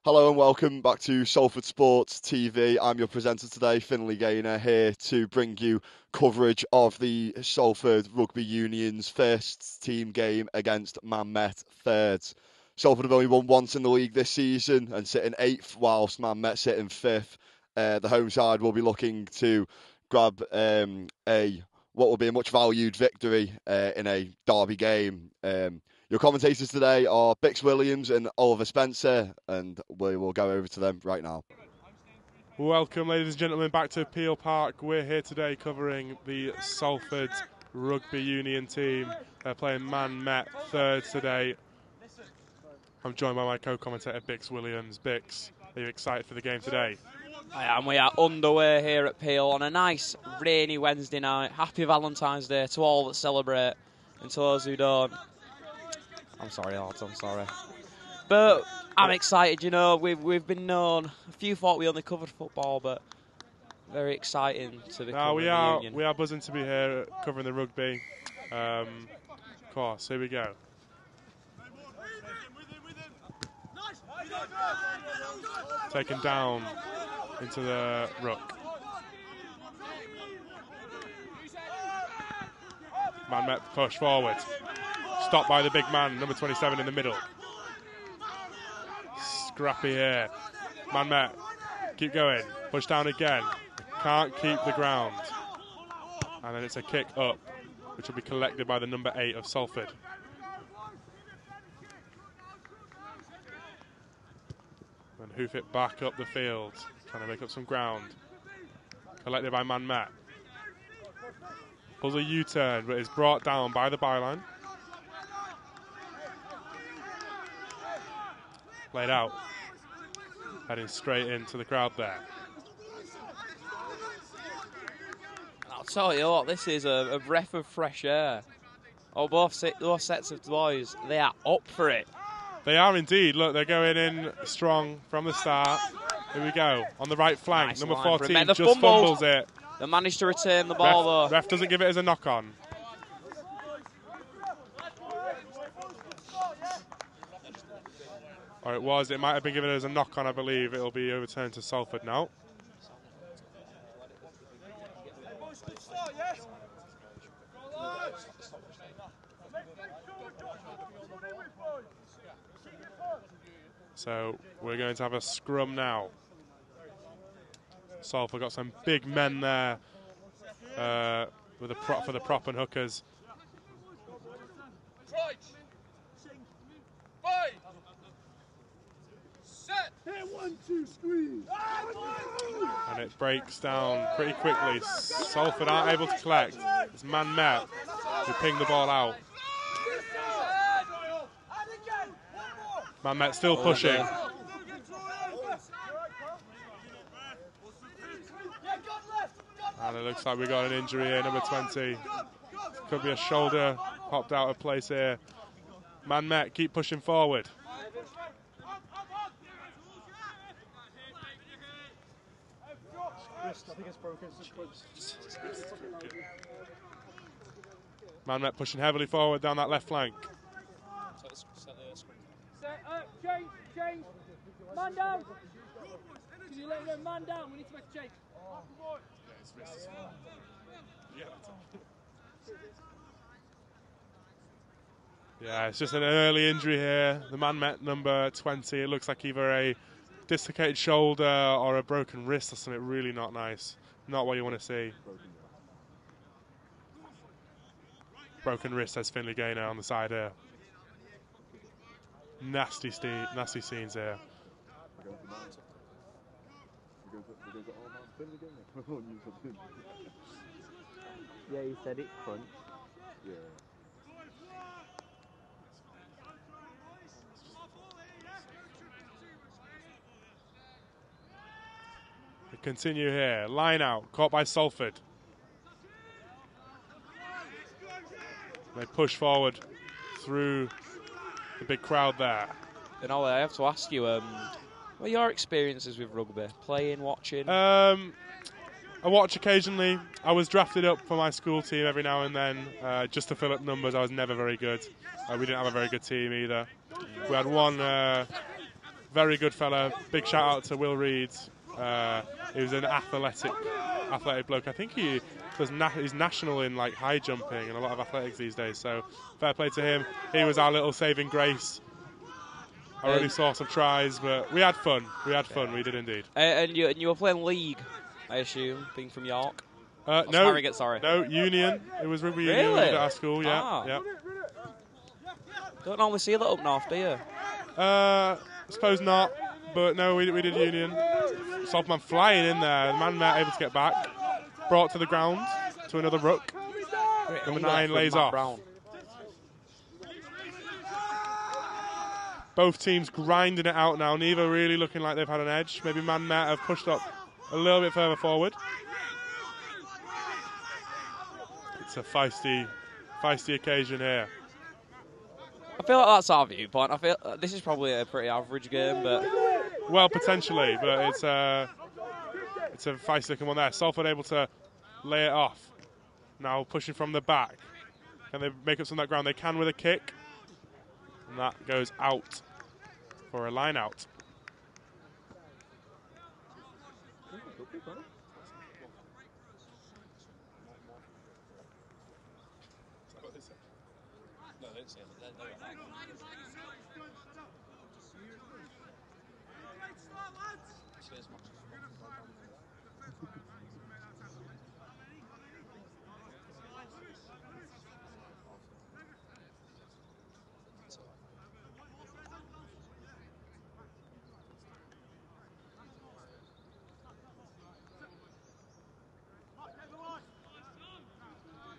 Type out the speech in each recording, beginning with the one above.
Hello and welcome back to Salford Sports TV. I'm your presenter today, Finley Gaynor, here to bring you coverage of the Salford Rugby Union's first team game against Met 3rds. Salford have only won once in the league this season and sit in 8th, whilst Met sit in 5th. The home side will be looking to grab what will be a much valued victory in a derby game. Your commentators today are Bix Williams and Oliver Spencer, and we will go over to them right now. Welcome, ladies and gentlemen, back to Peel Park. We're here today covering the Salford Rugby Union team. They're playing Met 3rds today. I'm joined by my co-commentator, Bix Williams. Bix, are you excited for the game today? I am. We are underway here at Peel on a nice rainy Wednesday night. Happy Valentine's Day to all that celebrate and to those who don't. I'm sorry, lads, I'm sorry. But I'm excited, you know. We've been known. A few thought we only covered football, but very exciting to be covering the Union. We are buzzing to be here covering the rugby. Of course, here we go. Taken down into the ruck. Met push forward. Stopped by the big man, number 27 in the middle. Scrappy here. Met, keep going. Push down again. Can't keep the ground. And then it's a kick up, which will be collected by the number 8 of Salford. And hoof it back up the field, trying to make up some ground. Collected by Met. Pulls a U-turn, but is brought down by the byline. Played out. Heading straight into the crowd there. I'll tell you what, this is a breath of fresh air. Oh, both sets of boys, they are up for it. They are indeed. Look, they're going in strong from the start. Here we go. On the right flank, nice number 14 just fumbles it. They managed to retain the ball, though. Ref doesn't give it as a knock-on. Or it was. It might have been given as a knock-on, I believe. It'll be overturned to Salford now. So we're going to have a scrum now. Salford got some big men there with for the prop and hookers. And it breaks down pretty quickly. Salford aren't able to collect. It's Met who ping the ball out. Met still pushing. And it looks like we got an injury here, number 20. Could be a shoulder popped out of place here. Met keep pushing forward. Met pushing heavily forward down that left flank. Change. Man down. Can you let him man down? We need to make a change. Yeah, it's just an early injury here. The Met number 20. It looks like either a dislocated shoulder or a broken wrist or something really not nice. Not what you want to see. Broken wrist, says Finley Gaynor on the side here. Nasty scenes here. Yeah, he said it front. Yeah. We continue here. Line out, caught by Salford. They push forward through the big crowd there. You know, I have to ask you, what are your experiences with rugby? Playing, watching? I watch occasionally. I was drafted up for my school team every now and then, just to fill up numbers. I was never very good. We didn't have a very good team either. We had one Very good fella. Big shout out to Will Reed. He was an athletic bloke. I think he's national in like high jumping and a lot of athletics these days. So fair play to him. He was our little saving grace. I already saw some tries, but we had fun. We did indeed. And you were playing league, I assume, being from York. No, Harrogate, sorry. No, Union. It was rugby union at our school. Yeah, yeah. Don't normally see that up north, do you? I suppose not, but no, we did Union. Salford man flying in there. The man Met able to get back. Brought to the ground to another ruck. Number 9 lays off. Brown. Both teams grinding it out now. Neither really looking like they've had an edge. Maybe Man Met have pushed up a little bit further forward. It's a feisty occasion here. I feel like that's our viewpoint. I feel this is probably a pretty average game, but well, potentially, but it's a feisty looking one there. Salford able to lay it off. Now pushing from the back. Can they make up some of that ground? They can with a kick. And that goes out for a line out.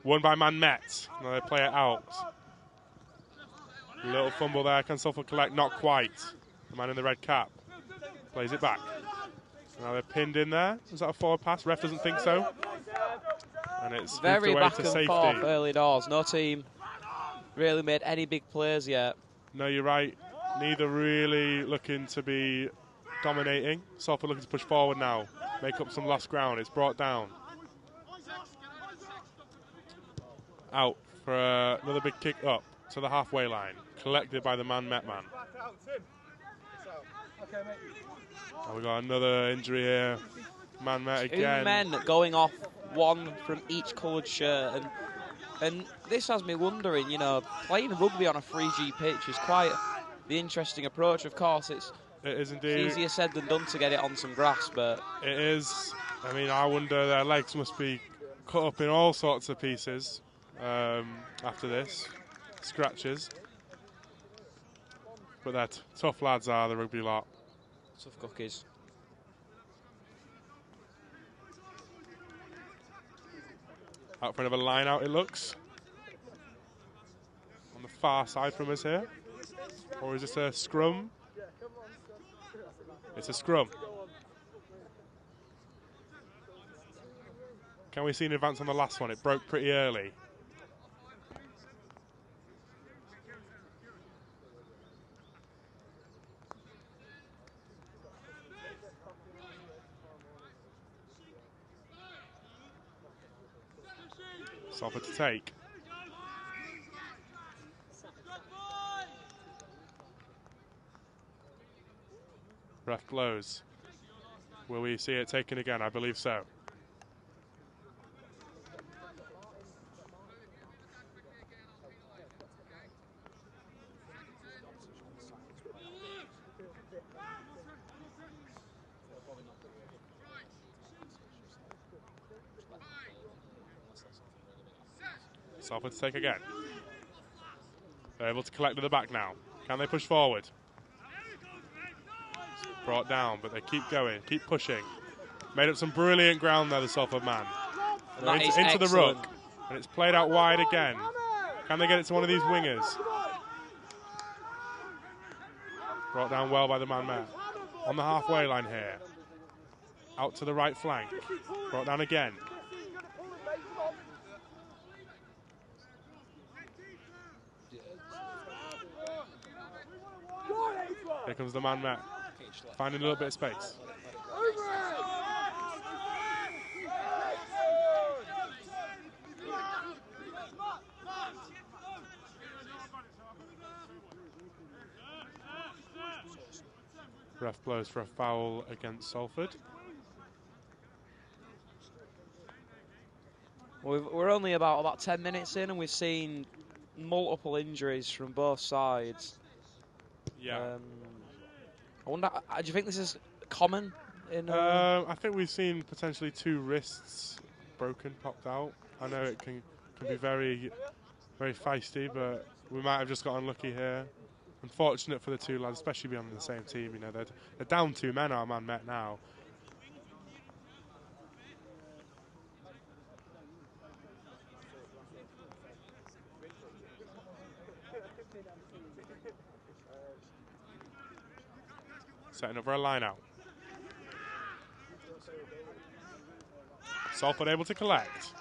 Won by Man Met. Now they play it out. Little fumble there. Can Salford collect? Not quite. The man in the red cap plays it back. Now they're pinned in there. Is that a forward pass? Ref doesn't think so. And it's very moved away back to and safety. forth early doors. No team really made any big plays yet. No, you're right. Neither really looking to be dominating. Salford looking to push forward now. Make up some lost ground. It's brought down. Out for another big kick up to the halfway line. Collected by the Man Met man. Oh, we got another injury here. Man Met again. 2 men going off, one from each coloured shirt. And this has me wondering, you know, playing rugby on a 3G pitch is quite the interesting approach. Of course, it is indeed easier said than done to get it on some grass, but it is. I mean, I wonder their legs must be cut up in all sorts of pieces. After this, scratches. But they're tough lads are the rugby lot. Tough cookies. Out for another line out, it looks. On the far side from us here. Or is this a scrum? It's a scrum. Can we see an advance on the last one? It broke pretty early. Salford to take. Ref blows. Will we see it taken again? I believe so. Salford to take again. They're able to collect to the back now. Can they push forward? Brought down, but they keep going, keep pushing. Made up some brilliant ground there, the Salford man. Into the ruck, and it's played out wide again. Can they get it to one of these wingers? Brought down well by the man there. On the halfway line here. Out to the right flank. Brought down again. Here comes the man Met, finding a little bit of space. Ref blows for a foul against Salford. We're only about 10 minutes in, and we've seen multiple injuries from both sides. Yeah. I wonder, do you think this is common? I think we've seen potentially 2 wrists broken, popped out. I know it can be very, very feisty, but we might have just got unlucky here. Unfortunate for the 2 lads, especially being on the same team. You know, they're down 2 men, our man Met now. Setting up for a line out. Salford able to collect.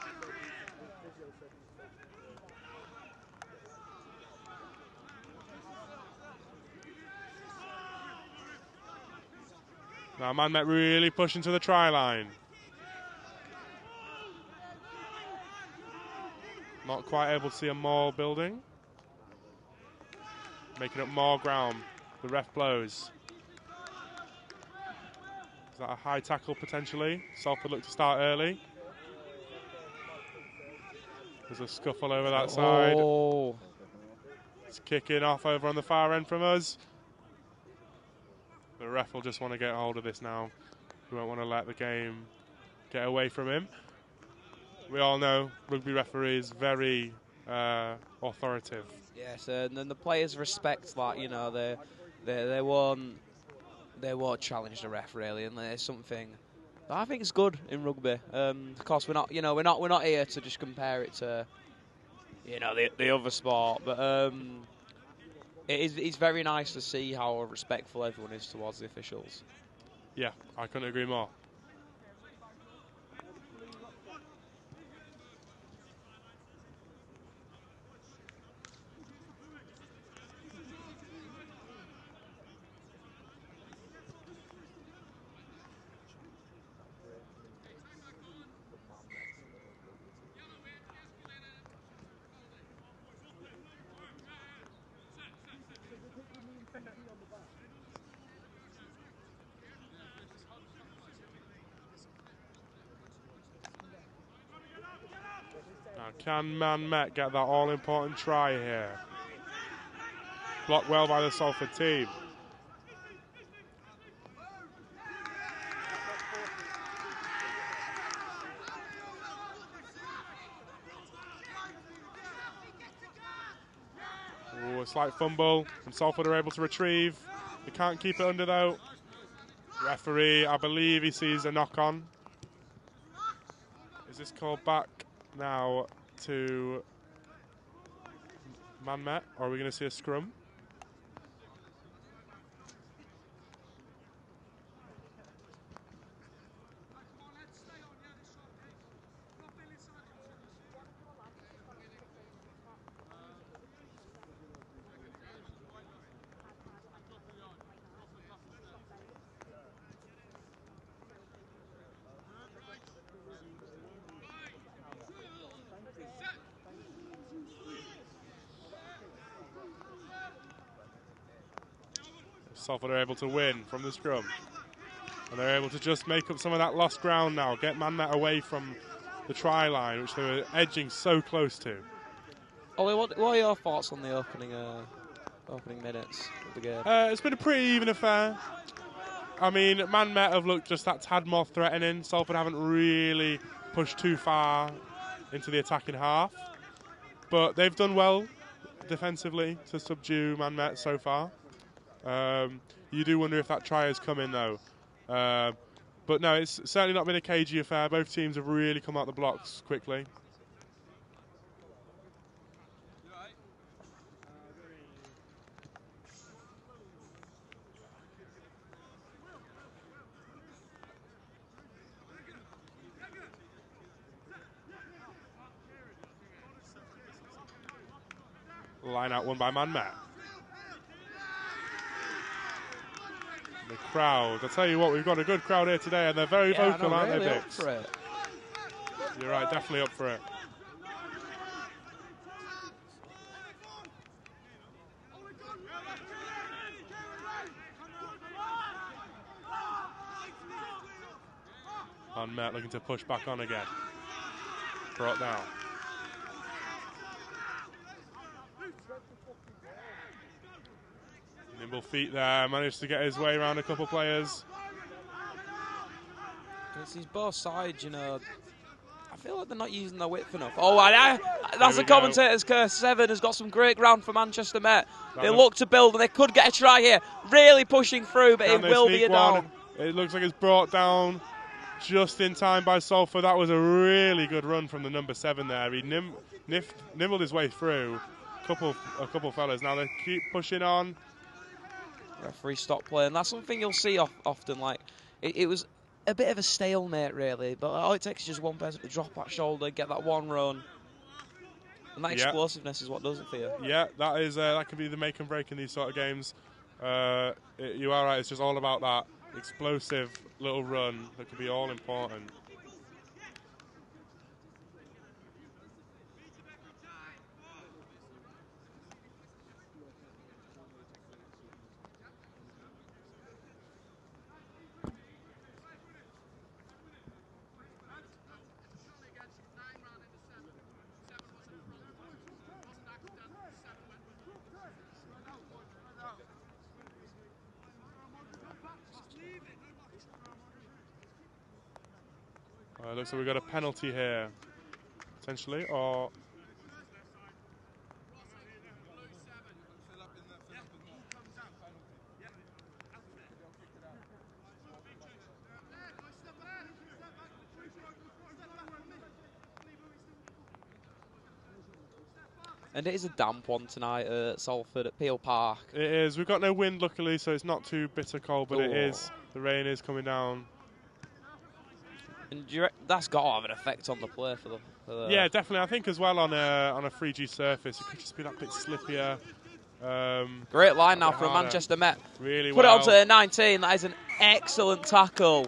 Now man Met really pushing to the try line. Not quite able to see a maul building. Making up more ground. The ref blows. Is that a high tackle potentially? Salford look to start early. There's a scuffle over that side. It's kicking off over on the far end from us. The ref will just want to get hold of this now. We won't want to let the game get away from him. We all know rugby referees very authoritative. Yes, and then the players respect that. You know, they won't challenge the ref really, and there's something that I think is good in rugby. Of course, we're not here to just compare it to, you know, the other sport, but it's very nice to see how respectful everyone is towards the officials. Yeah, I couldn't agree more. Now, can Man Met get that all-important try here? Blocked well by the Salford team. Ooh, a slight fumble, and Salford are able to retrieve. They can't keep it under though. Referee, I believe he sees a knock-on. Is this called back now to Man Met, or are we going to see a scrum? Salford are able to win from the scrum. And they're able to just make up some of that lost ground now, get Man Met away from the try line, which they were edging so close to. Ollie, what are your thoughts on the opening minutes of the game? It's been a pretty even affair. I mean, Man Met have looked just that tad more threatening. Salford haven't really pushed too far into the attacking half. But they've done well defensively to subdue Man Met so far. You do wonder if that try has come in though. But no, it's certainly not been a cagey affair. Both teams have really come out the blocks quickly. Line out won by Man Met. The crowd, I tell you what, we've got a good crowd here today, and they're very vocal, aren't really they, up Bix? for it. You're right, definitely up for it. And Met looking to push back on again. Brought down. Nimble feet there, managed to get his way around a couple players. It's these both sides, you know. I feel like they're not using their width enough. Oh, that's the commentator's curse. 7 has got some great ground for Manchester Met. They look to build and they could get a try here. Really pushing through, but it will be a down. It looks like it's brought down just in time by Salford. That was a really good run from the number 7 there. He nibbled his way through a couple fellas. Now they keep pushing on. Referee stopped playing. That's something you'll see often. Like it was a bit of a stalemate, really. But all it takes is just one person to drop that shoulder, get that one run, and that explosiveness is what does it for you. Yeah, that could be the make and break in these sort of games. You are right. It's just all about that explosive little run that could be all important. Looks like we've got a penalty here, potentially, or... And it is a damp one tonight at Salford at Peel Park. It is. We've got no wind, luckily, so it's not too bitter cold, but it is. The rain is coming down. And that's got to have an effect on the play for the Yeah, definitely. I think as well on a 3G surface, it could just be that bit slippier. Great line now from Manchester Met. Really Put it onto the 19. That is an excellent tackle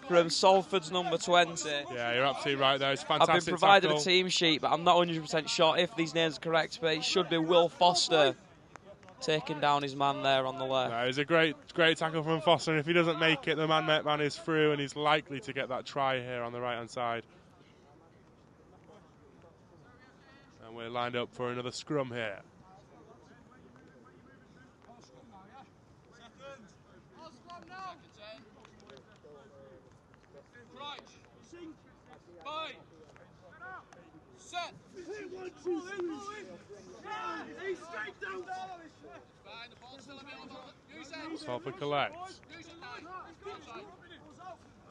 from Salford's number 20. Yeah, you're absolutely right there. It's fantastic. I've been provided tackle. a team sheet, but I'm not 100% sure if these names are correct, but it should be Will Foster taking down his man there on the left. No, it's a great tackle from Foster, and if he doesn't make it, the Met man is through, and he's likely to get that try here on the right-hand side. And we're lined up for another scrum here. Salford collect.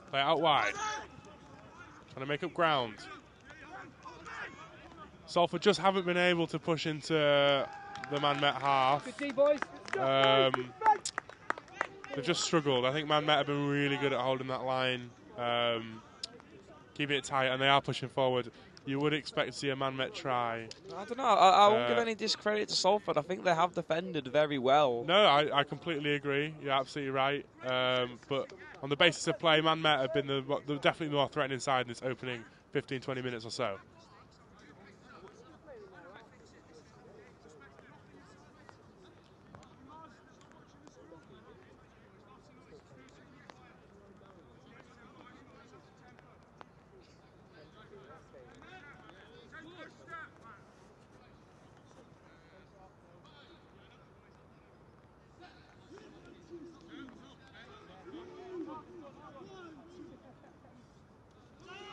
Play out wide. Trying to make up ground. Salford just haven't been able to push into the Man Met half. They've just struggled. I think Man Met have been really good at holding that line, keeping it tight, and they are pushing forward. You would expect to see a Man Met try. I don't know. I won't give any discredit to Salford. I think they have defended very well. No, I completely agree. You're absolutely right. But on the basis of play, Man Met have been definitely the more threatening side in this opening 15-20 minutes or so.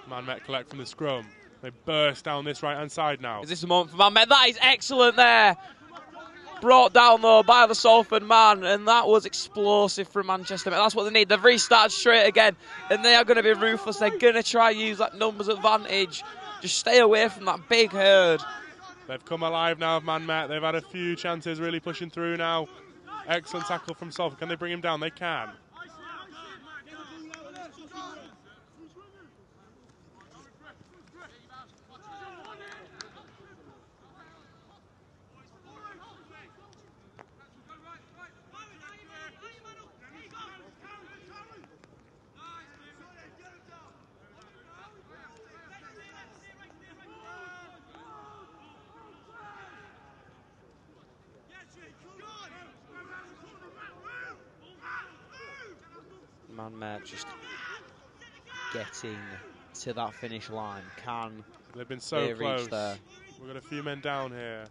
Man Met collect from the scrum. They burst down this right-hand side now. Is this the moment for Man Met? That is excellent there. Brought down, though, by the Salford man, and that was explosive from Manchester Met. That's what they need. They've restarted straight again, and they are going to be ruthless. They're going to try and use that numbers advantage. Just stay away from that big herd. They've come alive now, Man Met. They've had a few chances, really pushing through now. Excellent tackle from Salford. Can they bring him down? They can. Man Met just getting to that finish line. Can they've been so they close? reach there? We've got a few men down here.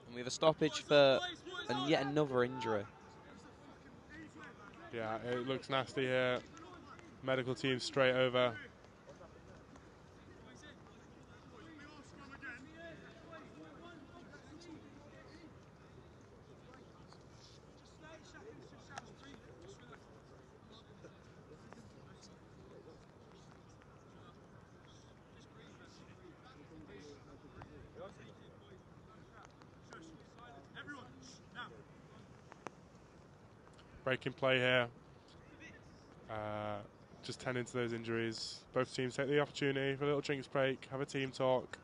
And we have a stoppage for and yet another injury. Yeah, it looks nasty here. Medical team straight over. Breaking play here. Just tending to those injuries. Both teams take the opportunity for a little drinks break, have a team talk.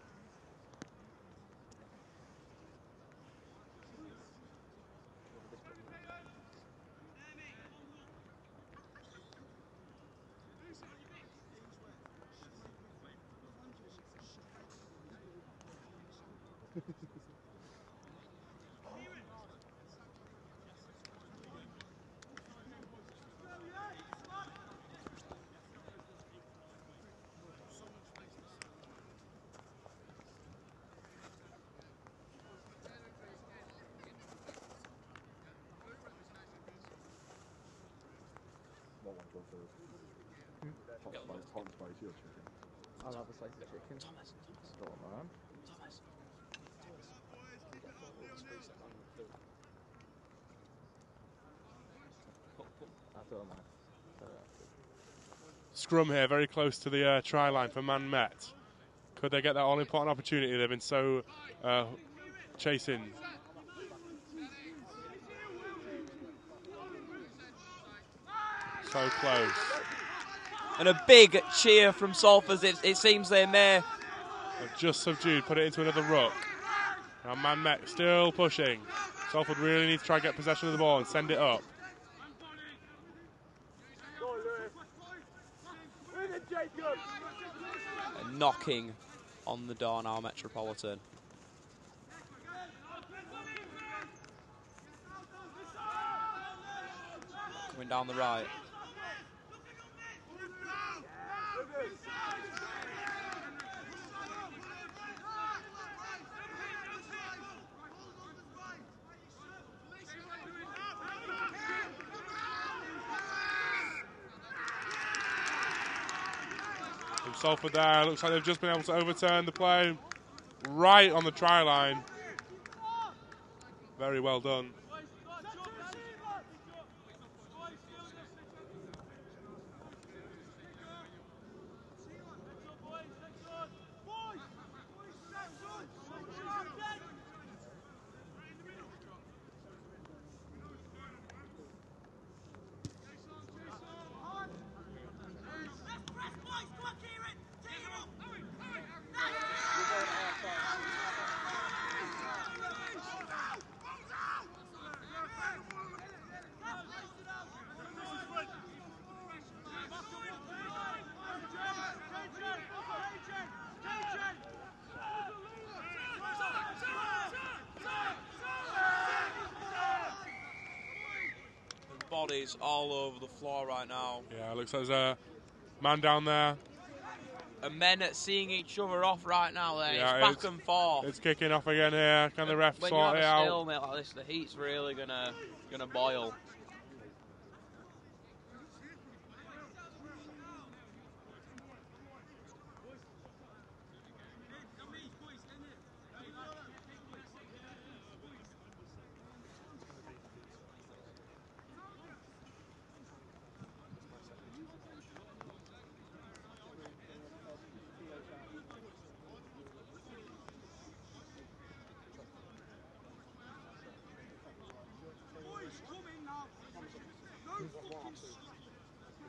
I'll have a slice of chicken. Thomas. Go on, man. That's all, man. Scrum here, very close to the try line for Man Met. Could they get that all-important opportunity? They've been so chasing. So close. And a big cheer from Salford. It seems they may. They've just subdued, put it into another ruck. Now Man Met still pushing. Salford really need to try and get possession of the ball and send it up. And knocking on the door now, Metropolitan. Coming down the right. From Salford there, looks like they've just been able to overturn the play right on the try line. Very well done. Bodies all over the floor right now. Yeah, looks like there's a man down there. And men seeing each other off right now. There, Yeah, it's back and forth. It's kicking off again here. Can the ref when sort you it have a out? stalemate like this, the heat's really gonna boil.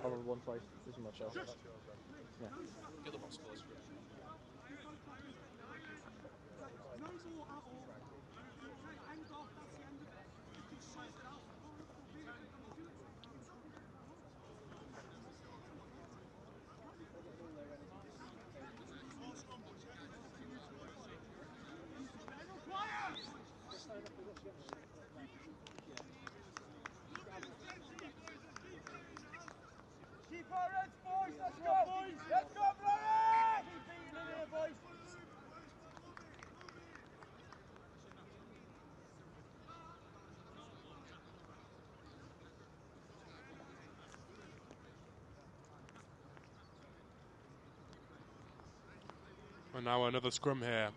I'll have one slice. This is myself. Yeah. Get the box close. And now another scrum here.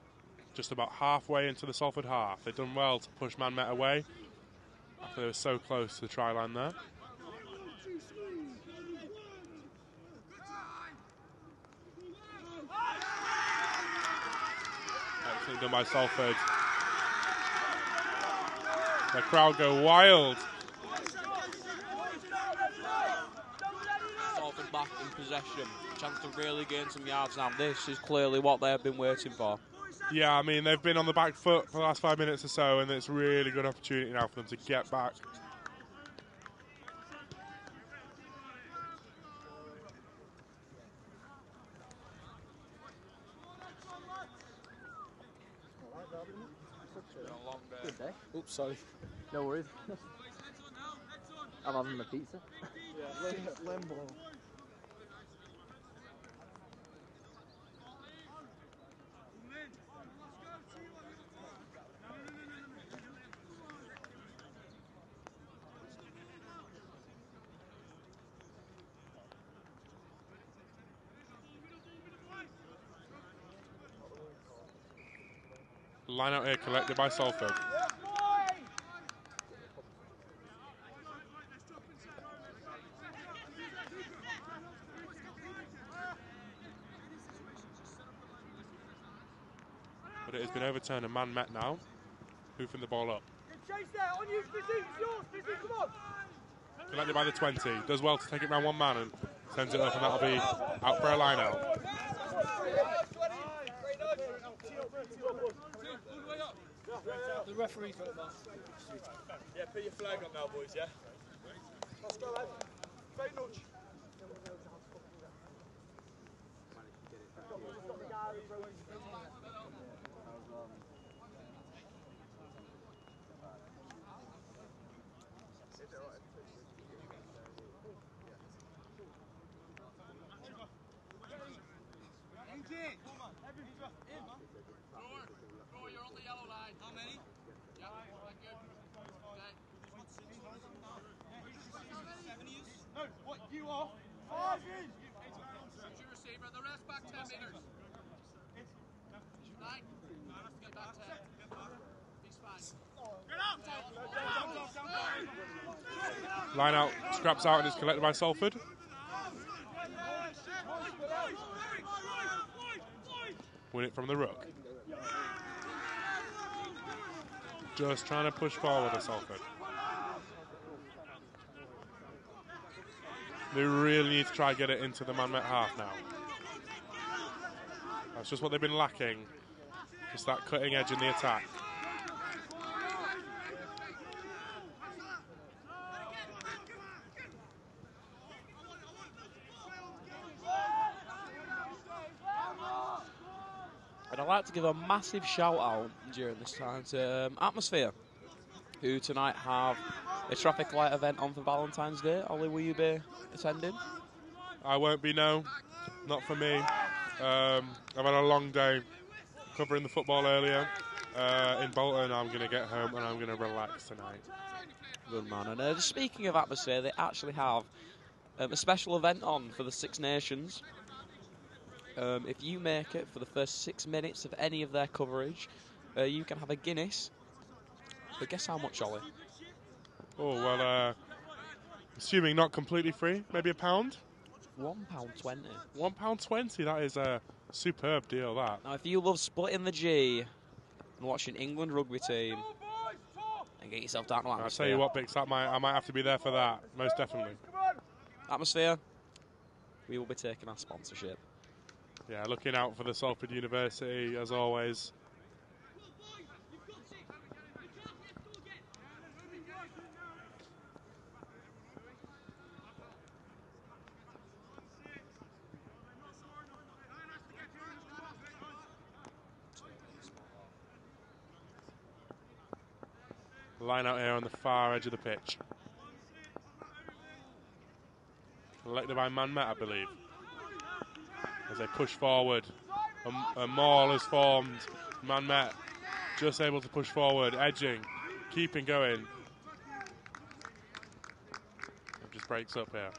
Just about halfway into the Salford half. They've done well to push Man Met away after they were so close to the try line there. Excellent done by Salford. The crowd go wild. Salford back in possession. Chance to really gain some yards now. This is clearly what they have been waiting for. Yeah, I mean, they've been on the back foot for the last 5 minutes or so, and it's a really good opportunity now for them to get back. Good day. Oops, sorry. No worries. I'm having my pizza. Limbo. Line out here collected by Salford. But it has been overturned and Man Met now, hoofing the ball up. Collected by the 20, does well to take it round one man and sends it up, and that'll be out for a line out. The referee's got that. Yeah, put your flag up now, boys, yeah? Let's go, lad. Straight nudge. You're on the yellow line. How many? Yeah, thank you. No, what, you off? 5 in! Shoot your receiver. The rest back 10 metres. 9. Get back 10. He's fine. Line out, scraps out and is collected by Salford. Win it from the ruck. Just trying to push forward at Salford. They really need to try and get it into the Man Met half now. That's just what they've been lacking. Just that cutting edge in the attack. And I'd like to give a massive shout out during this time to Atmosphere, who tonight have a traffic light event on for Valentine's Day. Ollie, will you be attending? I won't be, no. Not for me. I've had a long day covering the football earlier in Bolton. I'm going to get home and I'm going to relax tonight. Good man. And speaking of Atmosphere, they actually have a special event on for the Six Nations. If you make it for the first 6 minutes of any of their coverage, you can have a Guinness. But guess how much, Ollie? Oh, well, assuming not completely free, maybe £1? £1.20. £1.20, that is a superb deal, that. Now, if you love splitting the G and watching England rugby team, and get yourself down to Atmosphere. I'll tell you what, Bix, I might have to be there for that, most definitely. Atmosphere, we will be taking our sponsorship. Yeah, looking out for the Salford University, as always. Line out here on the far edge of the pitch. Collected by Man Met, I believe. As they push forward, a maul is formed. Man Met just able to push forward, edging, keeping going. It just breaks up here.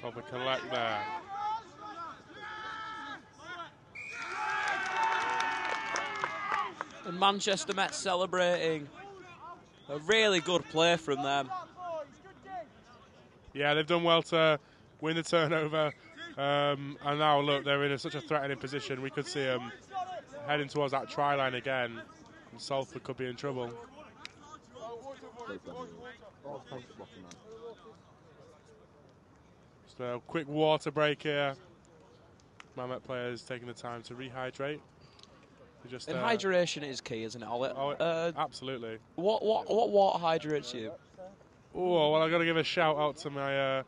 Salford collect there. And Manchester Met celebrating. A really good play from them. Yeah, they've done well to win the turnover. And now, look, they're in such a threatening position. We could see them heading towards that try line again. And Salford could be in trouble. Just a quick water break here. Met players taking the time to rehydrate. Just, and hydration is key, isn't it, Ollie? Absolutely. What water hydrates you? Oh, well, I've got to give a shout out to my,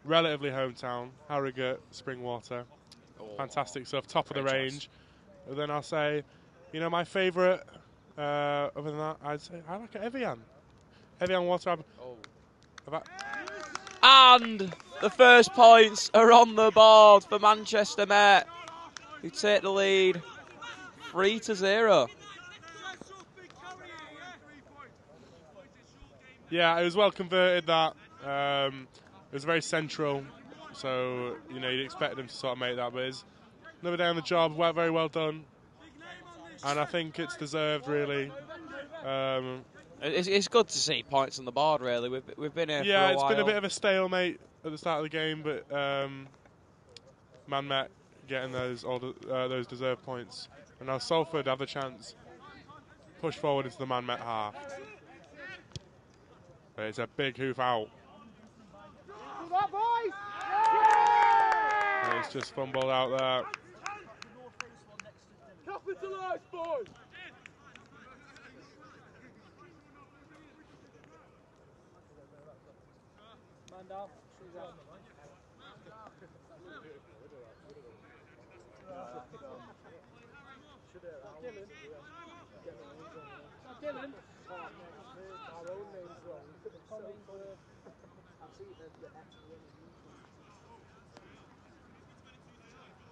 relatively hometown, Harrogate Spring Water. Oh. Fantastic stuff, top of the range. And then I'll say, you know, my favourite, other than that, I'd say I like Evian. Evian water. And the first points are on the board for Manchester Met, who take the lead 3-0. Yeah, it was well converted. That it was very central, so you know you'd expect them to sort of make that. But it's another day on the job. Very well done, and I think it's deserved really. It's good to see points on the board. Really, we've been here. Yeah, for a it's while. been a bit of a stalemate at the start of the game, but Man Met getting those deserved points, and now Salford have the chance push forward into the Man Met half. But it's a big hoof out. And it's just fumbled out there. Capitalise, boys! Man down. Dylan. Our own name's wrong.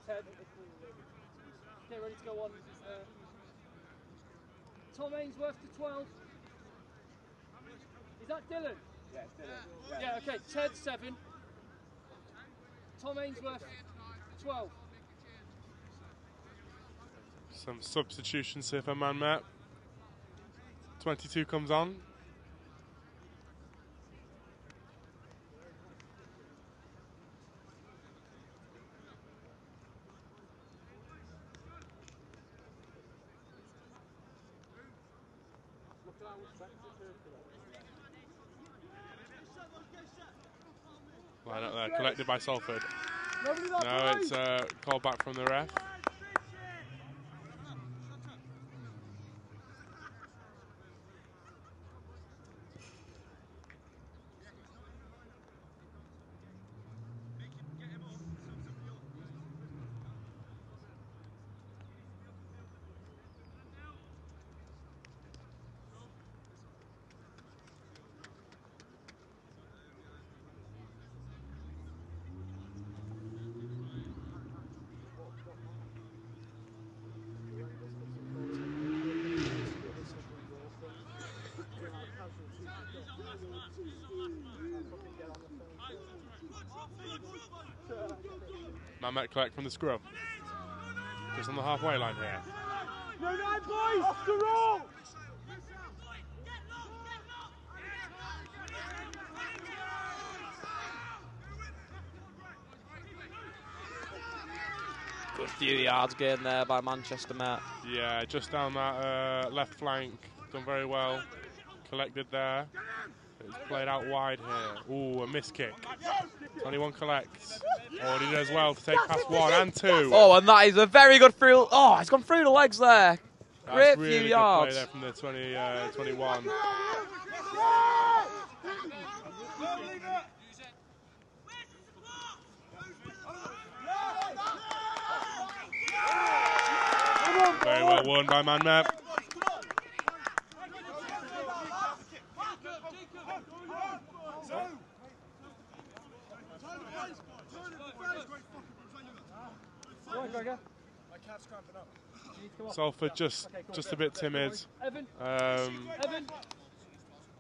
Ted. Okay, ready to go on. Tom Ainsworth to 12. Is that Dylan? Yeah, Dylan. Yeah, okay. Ted 7. Tom Ainsworth 12. Some substitutions here for Man Met. 22 comes on. Line up there, collected by Salford. Now it's called back from the ref. Man Met collect from the scrum. Just on the halfway line here. No, boys! Off the roll! Good few yards gained there by Manchester Met. Yeah, just down that left flank. Done very well. Collected there. It's played out wide here. Ooh, a missed kick. 21 collects. Oh, he does well to take past 1 and 2. Oh, and that is a very good through. Oh, he's gone through the legs there. That's Great really few yards. Good play there from the 21. Very well won by Man Met. Salford just a bit timid.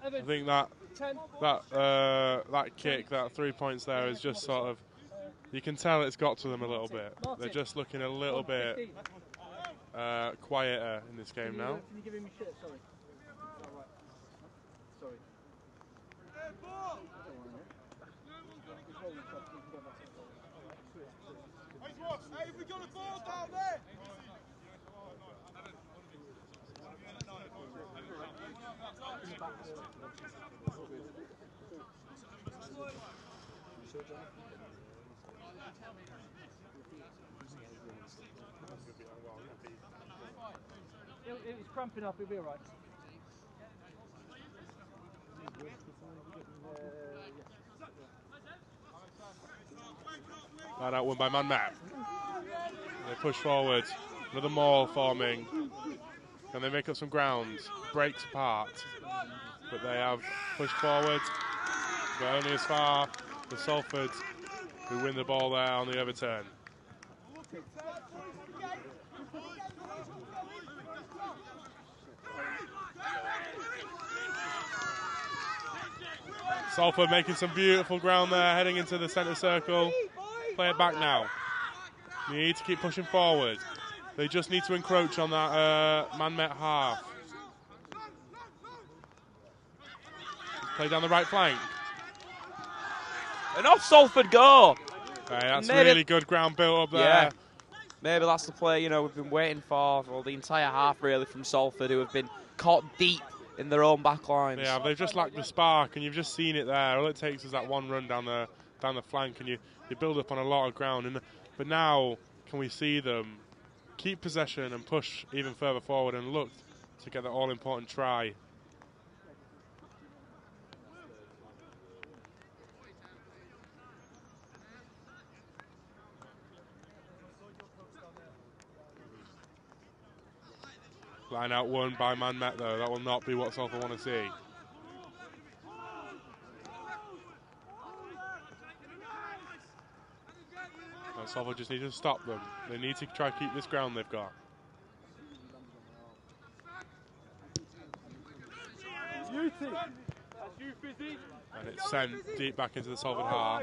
I think that kick, that 3 points there is just sort of, you can tell it's got to them a little bit. They're just looking a little bit quieter in this game now. Can you give him your shirt? Sorry. Sorry. Hey, have we got a ball down there? It's cramping up, he'll be alright. Line out won by Man Matt. They push forward. Another maul forming. And they make up some ground. Breaks apart. But they have pushed forward. But only as far as Salford, who win the ball there on the overturn. Salford making some beautiful ground there, heading into the centre circle. Play it back now. They need to keep pushing forward. They just need to encroach on that man-met half. Play down the right flank. And off Salford go! Okay, that's really good ground built up there. Yeah. Maybe that's the play, we've been waiting for the entire half, really, from Salford, who have been caught deep in their own back lines. Yeah, they've just lacked the spark, and you've just seen it there. All it takes is that one run down the flank, and you build up on a lot of ground. But now, can we see them keep possession and push even further forward and look to get the all-important try? Line out won by Man Met, though. That will not be what Salford want to see. And Salford just need to stop them. They need to try to keep this ground they've got. And it's sent deep back into the Salford half.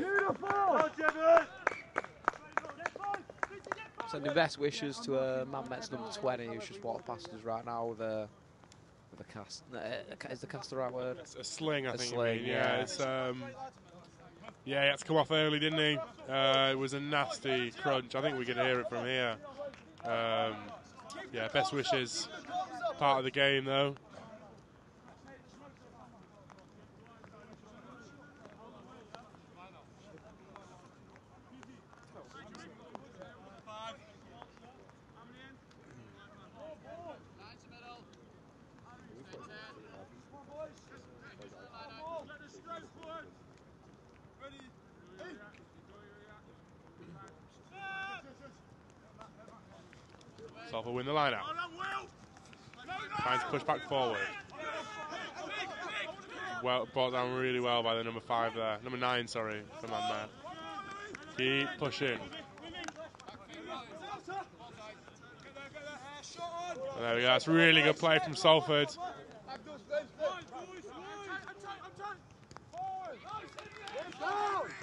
Sending best wishes to Man Met's number 20, who's just walked past us right now with a cast. Is the cast the right word? A sling, I think. Sling, you mean. Yeah, it's he had to come off early, didn't he? It was a nasty crunch. I think we can hear it from here. Yeah, best wishes. Part of the game, though. Salford win the line out. Trying to push back forward. Well, brought down really well by the number 5 there. Number 9, sorry, for Man Met. Keep pushing. And there we go. That's really good play from Salford.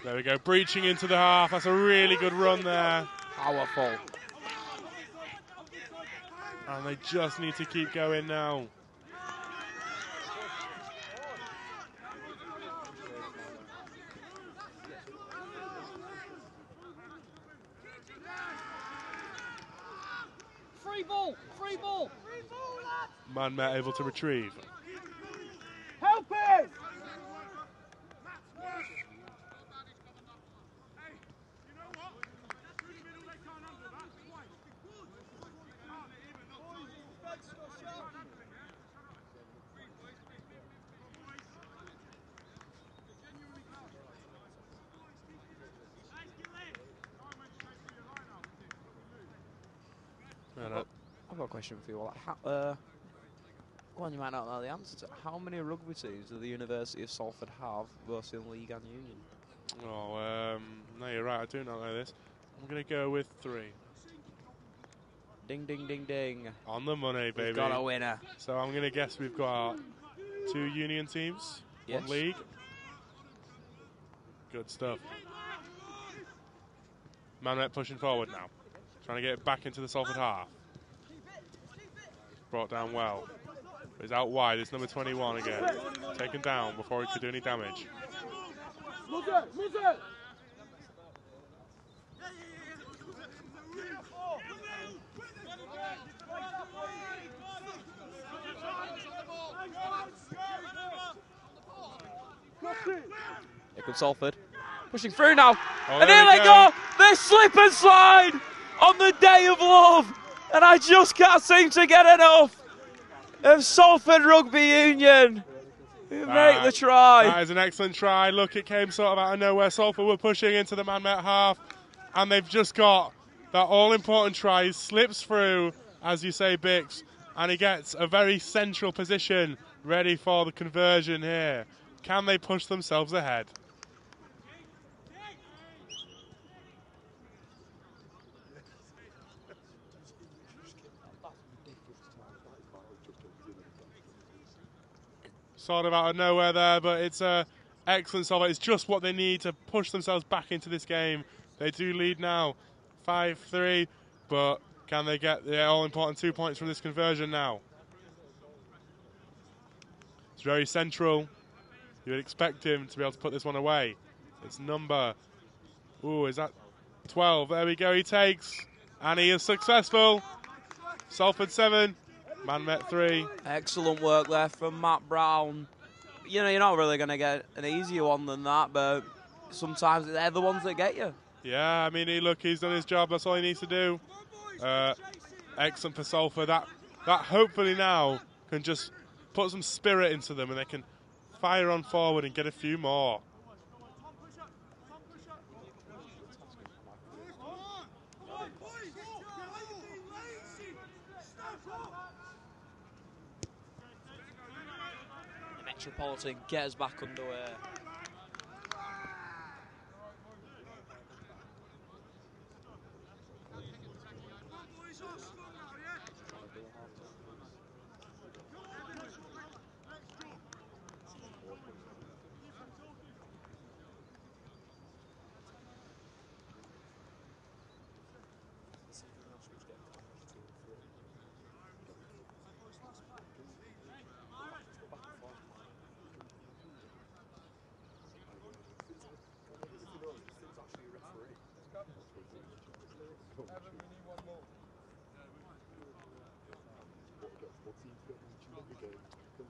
There we go. Breaching into the half. That's a really good run there. Powerful. And they just need to keep going now. Free ball! Free ball! Man Met able to retrieve. Help it! I've got a question for you all. Go on, you might not know the answer to. How many rugby teams do the University of Salford have, both in League and Union? Oh, no, you're right. I do not know this. I'm going to go with 3. Ding, ding, ding, ding. On the money, baby. We've got a winner. So I'm going to guess we've got 2 union teams, Yes. 1 league. Good stuff. Man pushing forward now, trying to get it back into the Salford half. Brought down well. But he's out wide. It's number 21 again. Taken down before he could do any damage. Here comes Salford. Pushing through now. Oh, and there here we they go. go. They slip and slide on the day of love. And I just can't seem to get enough of Salford Rugby Union who make the try. That is an excellent try. Look, it came sort of out of nowhere. Salford were pushing into the man-met half, and they've just got that all-important try. He slips through, as you say, Bix, and he gets a very central position ready for the conversion here. Can they push themselves ahead? Sort of out of nowhere there, but it's excellent solve. It's just what they need to push themselves back into this game. They do lead now, 5-3, but can they get the all-important 2 points from this conversion now? It's very central. You would expect him to be able to put this one away. It's number, is that 12? There we go, he takes, and he is successful. Salford 7, man-met 3. Excellent work there from Matt Brown. You know, you're not really going to get an easier one than that, but sometimes they're the ones that get you. Yeah, I mean, he's done his job. That's all he needs to do. Excellent for Salford. That hopefully now can just put some spirit into them, and they can fire on forward and get a few more. The Metropolitan get us back underway.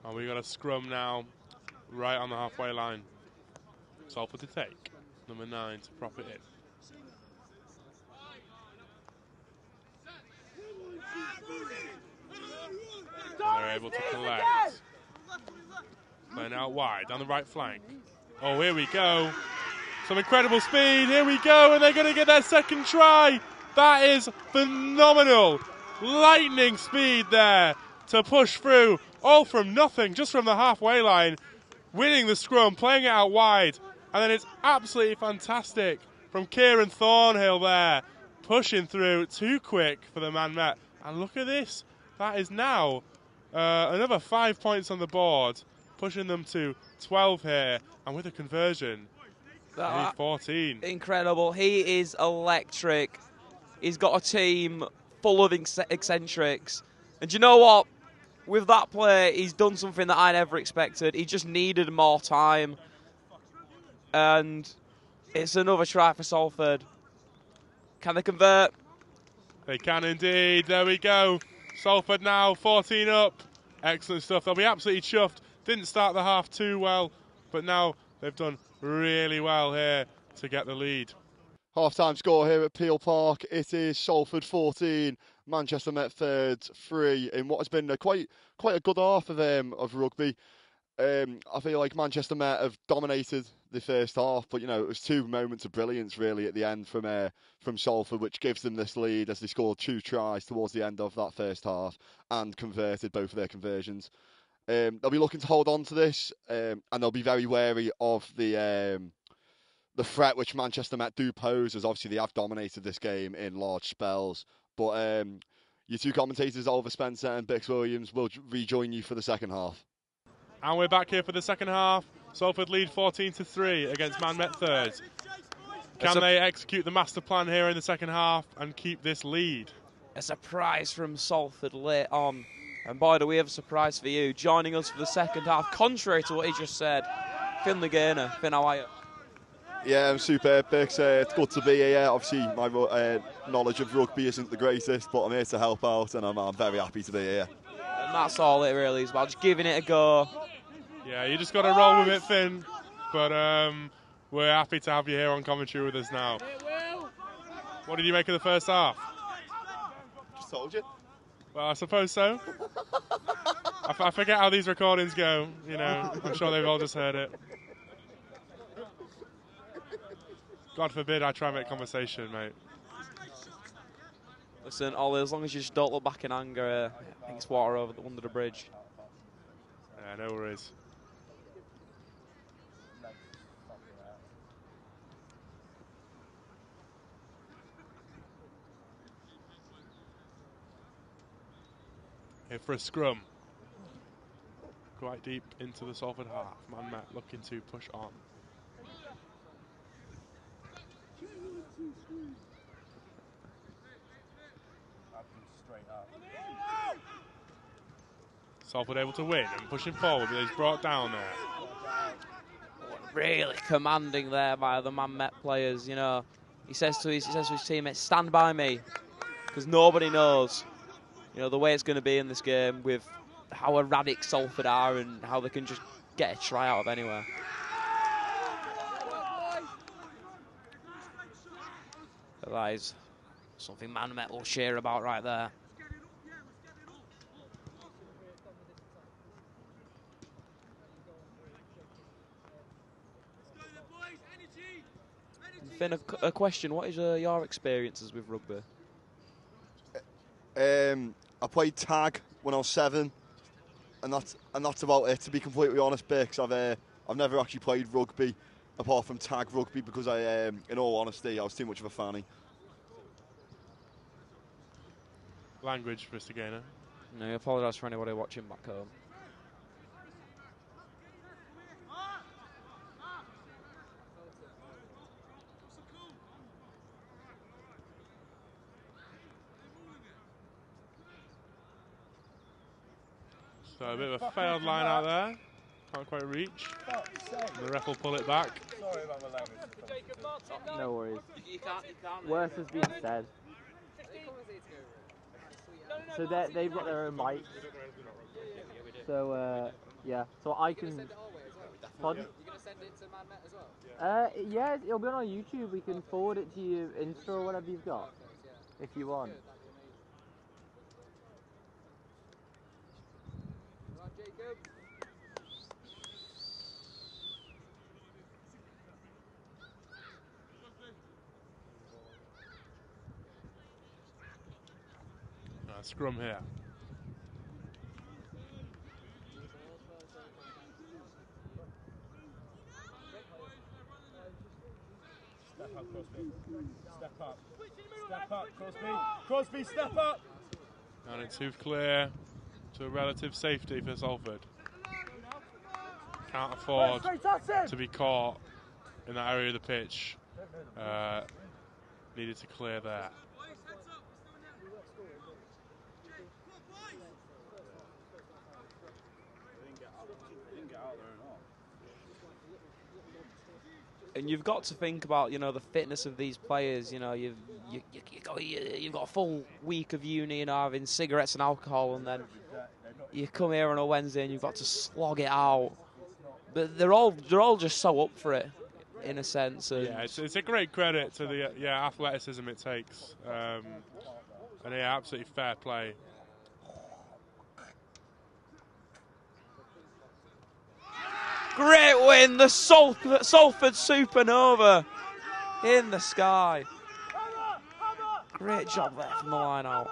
And we got a scrum now, right on the halfway line. Salford to take. Number 9 to prop it in. And they're able to collect. Playing out wide, down the right flank. Oh, here we go. Some incredible speed. Here we go, and they're going to get their second try. That is phenomenal. Lightning speed there to push through. All from nothing, just from the halfway line. Winning the scrum, playing it out wide. And then it's absolutely fantastic from Kieran Thornhill there. Pushing through too quick for the man met. And look at this. That is now another 5 points on the board. Pushing them to 12 here. And with a conversion, 14. Incredible. He is electric. He's got a team full of eccentrics. And do you know what? With that play, he's done something that I never expected. He just needed more time. And it's another try for Salford. Can they convert? They can indeed. There we go. Salford now 14 up. Excellent stuff. They'll be absolutely chuffed. Didn't start the half too well, but now they've done really well here to get the lead. Half-time score here at Peel Park. It is Salford 14, Manchester Met 3rds 3 in what has been quite a good half of rugby. I feel like Manchester Met have dominated the first half, but it was 2 moments of brilliance really at the end from Salford, which gives them this lead as they scored 2 tries towards the end of that first half and converted both of their conversions. They'll be looking to hold on to this, and they'll be very wary of the threat which Manchester Met do pose, as obviously they have dominated this game in large spells. But your 2 commentators, Oliver Spencer and Bix Williams, will rejoin you for the second half. And we're back here for the second half. Salford lead 14-3 against Man Met 3rds. Can they execute the master plan here in the second half and keep this lead? A surprise from Salford late on. And boy, do we have a surprise for you. Joining us for the second half, contrary to what he just said, Finley Gaynor. Finn, how are you? Yeah, I'm superb, Bix. It's good to be here. Obviously, my knowledge of rugby isn't the greatest, but I'm here to help out, and I'm very happy to be here. And that's all it really is about, just giving it a go. Yeah, you just got to roll with it, Finn. But we're happy to have you here on commentary with us now. What did you make of the first half? Just told you. Well, I suppose so. I forget how these recordings go, you know. I'm sure they've all just heard it. God forbid I try and make conversation, mate. Listen, Ollie, as long as you just don't look back in anger, I think it's water under the bridge. Yeah, no worries. Here for a scrum. Quite deep into the Salford half. Man Met looking to push on. Salford able to win and pushing forward, but he's brought down there. Really commanding there by the Man Met players, you know. He says to his teammates, stand by me, because nobody knows, you know, the way it's going to be in this game with how erratic Salford are and how they can just get a try out of anywhere. But that is something Man Met will cheer about right there. Finn, a question. What is your experiences with rugby? I played tag when I was 7, and that's about it. To be completely honest, Bix, I've never actually played rugby apart from tag rugby because in all honesty, I was too much of a fanny. Language, Mr. Gaynor. No, I apologise for anybody watching back home. So a bit of a failed line out there. Can't quite reach. The ref will pull it back. Sorry about my language. No worries. You can't. Worse has been said. So they've got their own mics. So yeah. So I can. Pardon? You're gonna send it to Man Met as well? Yeah, it'll be on our YouTube. We can forward it to you, Insta or whatever you've got, if you want. Scrum here. Step up, Crosby. Step up. Step up, Crosby. Crosby, step up. And it's too clear to a relative safety for Salford. Can't afford to be caught in that area of the pitch. Needed to clear there. And you've got to think about, you know, the fitness of these players. You know, you've got a full week of uni and having cigarettes and alcohol, and then you come here on a Wednesday and you've got to slog it out. But they're all just so up for it, in a sense. And yeah, it's a great credit to the athleticism it takes, and absolutely fair play. Great win, the Salford Supernova in the sky. Great job there from the line out.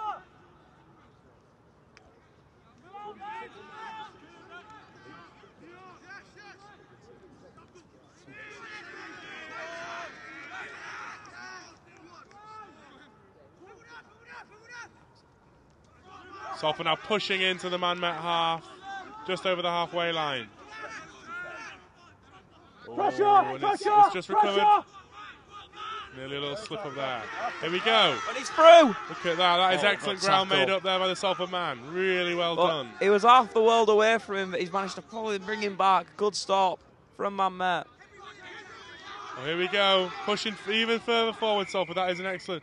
Salford now pushing into the Man Met half, just over the halfway line. And it's just recovered. Nearly a little slip up there. Here we go. And he's through. Look at that. That is excellent ground made up there by the Salford man. Really well done. He was half the world away from him, but he's managed to probably bring him back. Good stop from Man Met. Well, here we go. Pushing even further forward, Salford. That is an excellent...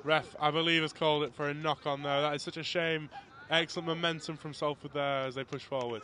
Ref, I believe, has called it for a knock on there. That is such a shame. Excellent momentum from Salford there as they push forward.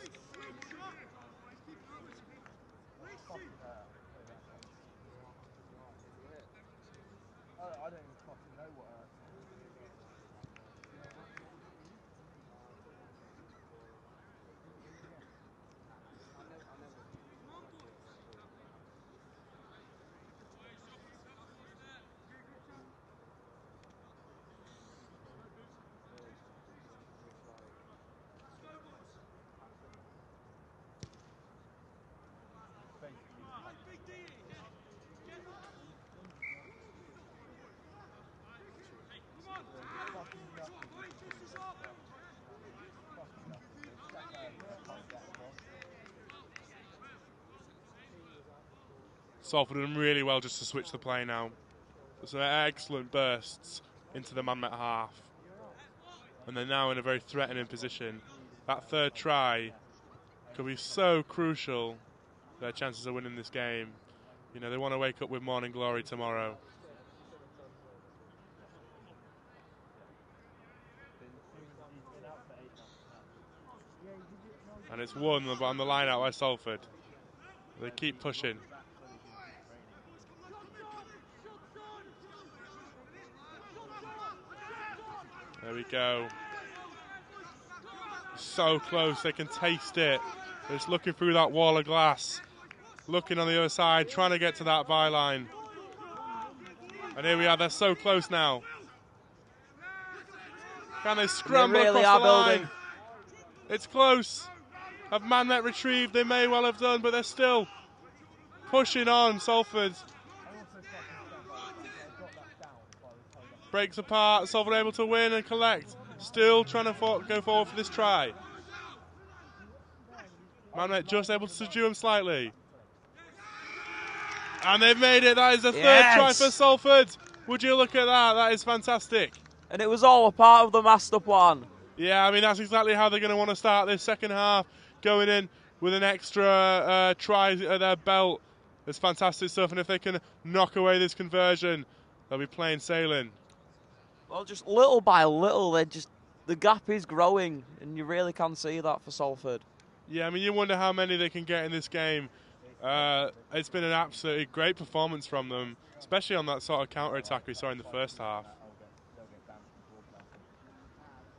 Salford done really well just to switch the play now. Some excellent bursts into the Man Met half. And they're now in a very threatening position. That third try could be so crucial for their chances of winning this game. You know, they want to wake up with morning glory tomorrow. And it's won on the line out by Salford. They keep pushing. There we go. So close, they can taste it. They're just looking through that wall of glass. Looking on the other side, trying to get to that byline. And here we are, they're so close now. Can they scramble really across the line? building. It's close. Have Man Met retrieved? They may well have done, but they're still pushing on, Salford. Breaks apart, Salford able to win and collect. Still trying to go forward for this try. Man Met just able to subdue him slightly. And they've made it. That is the third try for Salford. Would you look at that? That is fantastic. And it was all a part of the master plan. Yeah, I mean, that's exactly how they're going to want to start this second half. Going in with an extra try at their belt. It's fantastic stuff. And if they can knock away this conversion, they'll be plain sailing. Well, just little by little, the gap is growing, and you really can see that for Salford. Yeah, I mean, you wonder how many they can get in this game. It's been an absolutely great performance from them, especially on that sort of counter-attack we saw in the first half.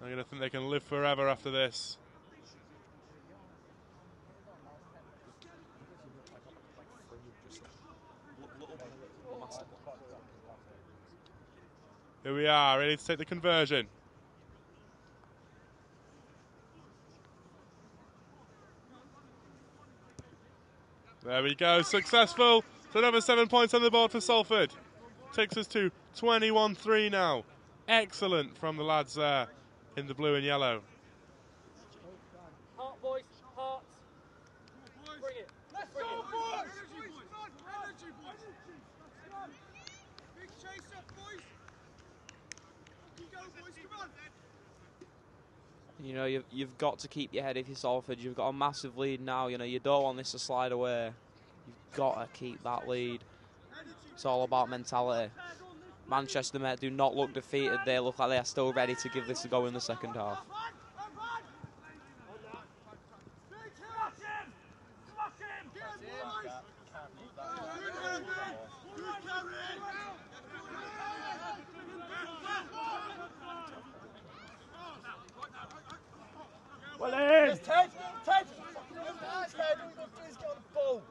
I'm going to think they can live forever after this. Here we are, ready to take the conversion. There we go, successful. So another 7 points on the board for Salford. Takes us to 21-3 now. Excellent from the lads there in the blue and yellow. Heart, boys, hearts. Bring it. Let's go, boys! Energy, boys! Big chase up, boys! Go, boys, come on! You know, you've got to keep your head if you're Salford. You've got a massive lead now. You know, you don't want this to slide away. You've got to keep that lead. It's all about mentality. Manchester Met do not look defeated. They look like they are still ready to give this a go in the second half. Well, in! Ted! Ted, all you've got to do is get on the ball.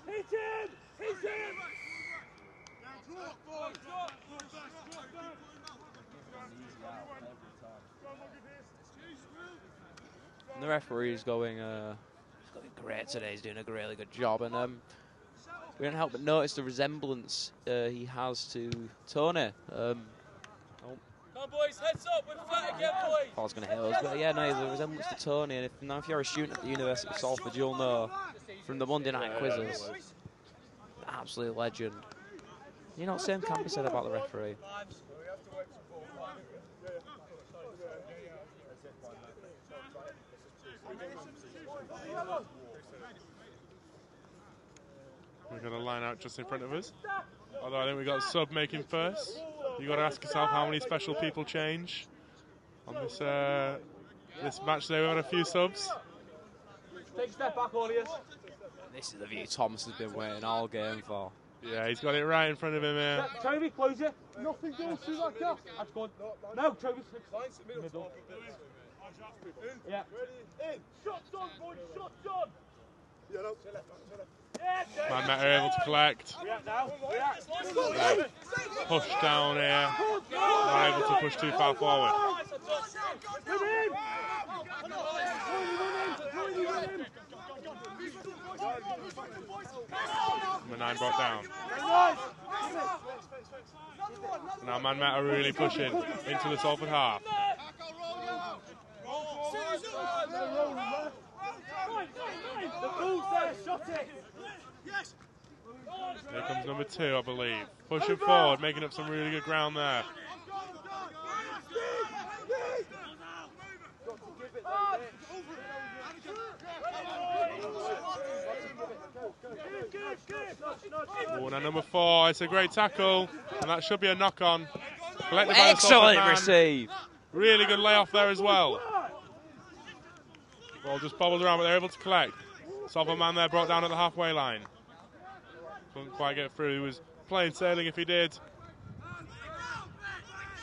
Hit him! Hit him! And the referee's going great today. He's doing a really good job. And we don't help but notice the resemblance he has to Tony. Come on, boys, heads up, we're flat again, boys. I was going to hit us, but yeah, no, there's a resemblance to Tony. And if you're a student at the University of Salford, you'll know from the Monday night quizzes, absolute legend. You know, same can be said about the referee. We've got a line out just in front of us. Although I think we've got a sub making first. You've got to ask yourself how many special people change on this this match today. We've had a few subs. Take a step back, all of you. This is the view Thomas has been waiting all game for. Yeah, he's got it right in front of him here. Toby, close it. Nothing goes through that gap. That's good. No, Toby. Middle. Yeah. In. Shots on, boys, shots on. Yeah, no. Man Met are able to collect. Push down here. Not able to push too far forward. Number 9 brought down. Now Man Met are really pushing into the Salford half. The ball's there, shot it. Here comes number 2, I believe. Pushing forward, making up some really good ground there. Oh, now number 4, it's a great tackle, and that should be a knock-on. Excellent receive. Really good layoff there as well. Ball just bobbled around, but they're able to collect. Salford man there brought down at the halfway line. Couldn't quite get through. He was plain sailing if he did.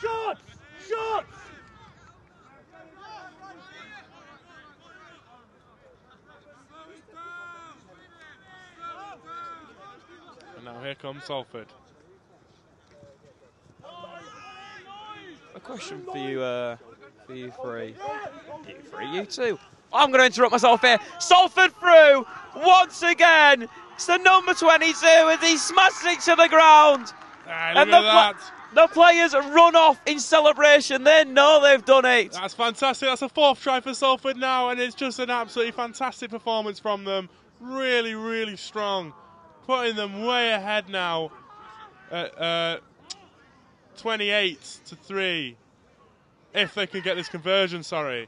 Shot! Shot! And now here comes Salford. A question for you three. You two. I'm going to interrupt myself here. Salford through once again. It's the number 22 as he smashes it to the ground. And the players run off in celebration. They know they've done it. That's fantastic. That's a 4th try for Salford now, and it's just an absolutely fantastic performance from them. Really, really strong. Putting them way ahead now at 28-3. If they can get this conversion, sorry.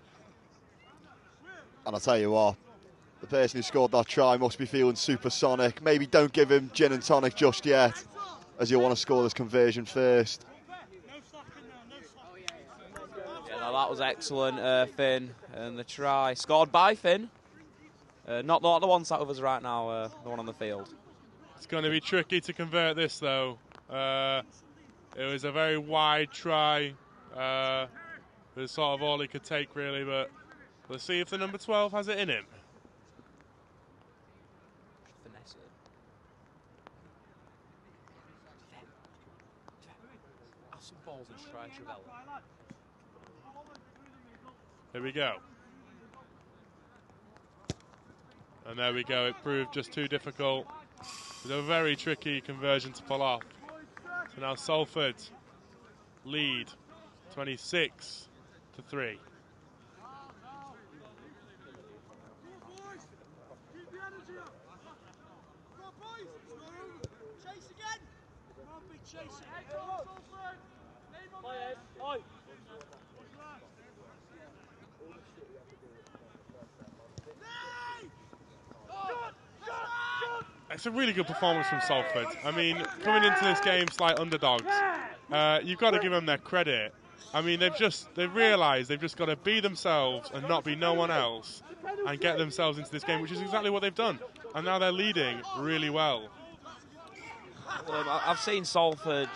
And I'll tell you what, the person who scored that try must be feeling supersonic. Maybe don't give him gin and tonic just yet, as you'll want to score this conversion first. Yeah, no, that was excellent, Finn. And the try scored by Finn. Not the one sat with us right now, the one on the field. It's going to be tricky to convert this, though. It was a very wide try. It was sort of all he could take, really, but let's see if the number 12 has it in him. Finesse it. Have some balls and try Travella. Here we go. And there we go. It proved just too difficult. It was a very tricky conversion to pull off. So now Salford lead 26-3. It's a really good performance from Salford. I mean, coming into this game slight underdogs, you've got to give them their credit. I mean, they've realised they've just got to be themselves and not be no one else and get themselves into this game, which is exactly what they've done. And now they're leading really well. I've seen Salford,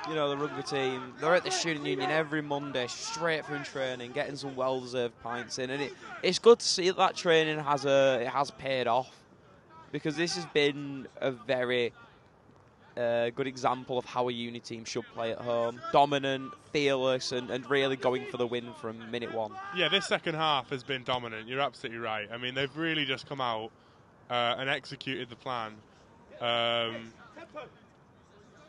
you know, the rugby team, they're at the student union every Monday, straight from training, getting some well-deserved pints in. And it's good to see that training has paid off, because this has been a very good example of how a uni team should play at home. Dominant, fearless, and really going for the win from minute one. Yeah, this second half has been dominant. You're absolutely right. I mean, they've really just come out and executed the plan.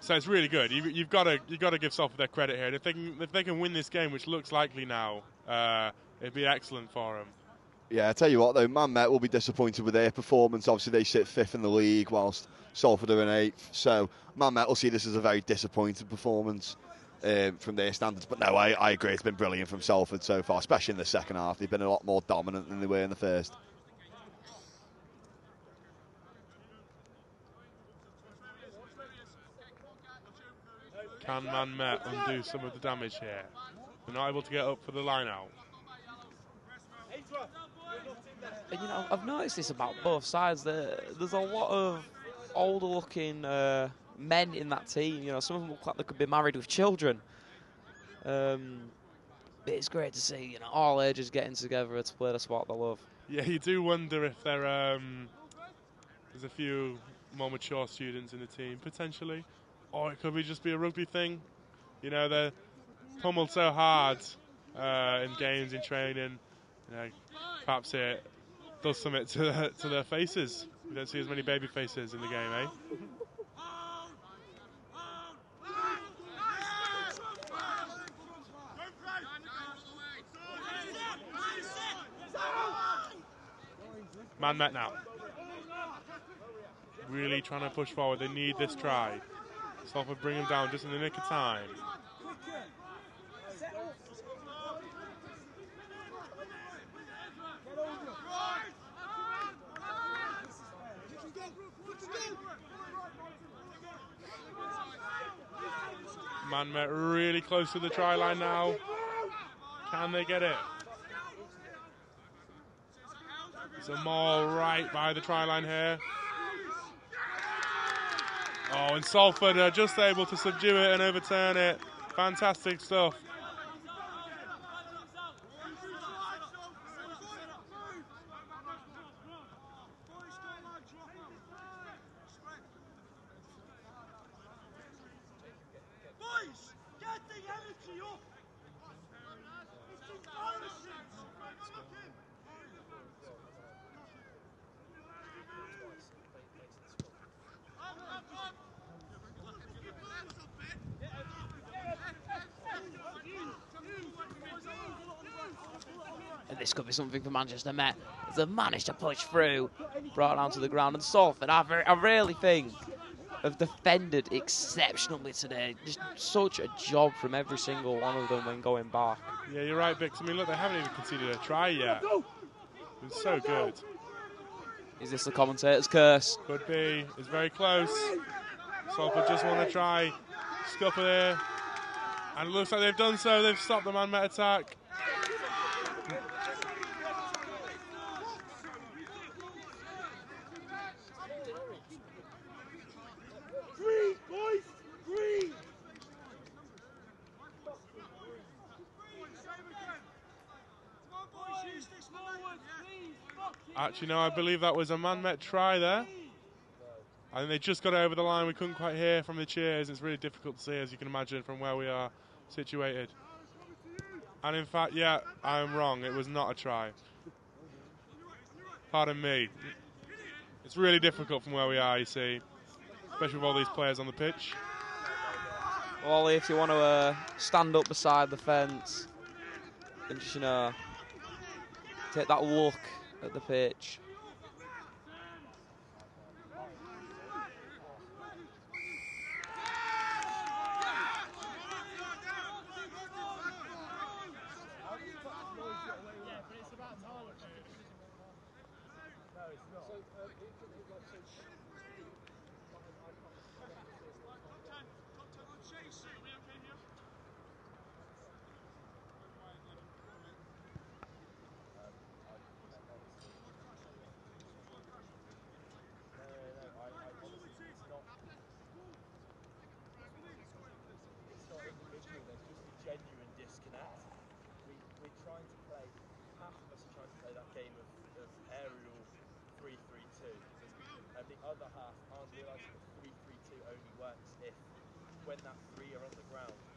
So it's really good. You've got to give Salford their credit here. And if they can win this game, which looks likely now, it'd be excellent for them. Yeah, I tell you what though, Man Met will be disappointed with their performance. Obviously, they sit 5th in the league, whilst Salford are in 8th. So Man Met will see this as a very disappointing performance from their standards. But no, I agree. It's been brilliant from Salford so far, especially in the second half. They've been a lot more dominant than they were in the first. Can Man Met undo some of the damage here? They're not able to get up for the line out. And, you know, I've noticed this about both sides. There's a lot of older-looking men in that team. You know, some of them look like they could be married with children. But it's great to see, you know, all ages getting together to play the sport they love. Yeah, you do wonder if there's a few more mature students in the team potentially, or it could just be a rugby thing. You know, they're pummeled so hard in games, in training. You know, perhaps it does something to their faces. We don't see as many baby faces in the game, eh? Man Met now. Really trying to push forward. They need this try. Salford bring them down just in the nick of time. Man Met really close to the try line now. Can they get it? It's a maul right by the try line here. Oh, and Salford are just able to subdue it and overturn it. Fantastic stuff. And this could be something for Manchester Met. They've managed to push through, brought down to the ground, and Salford, I really think, have defended exceptionally today. Just such a job from every single one of them when going back. Yeah, you're right, Bix. I mean, look, they haven't even conceded a try yet. It's so good. Is this the commentator's curse? Could be. It's very close. Salford just want to try scupper there. And it looks like they've done so. They've stopped the Man Met attack. Actually, no, I believe that was a Man Met try there. I think they just got it over the line. We couldn't quite hear from the cheers. It's really difficult to see, as you can imagine, from where we are situated. And in fact, yeah, I'm wrong. It was not a try. Pardon me. It's really difficult from where we are, you see, especially with all these players on the pitch. Ollie, if you want to stand up beside the fence and just, you know, take that look at the pitch.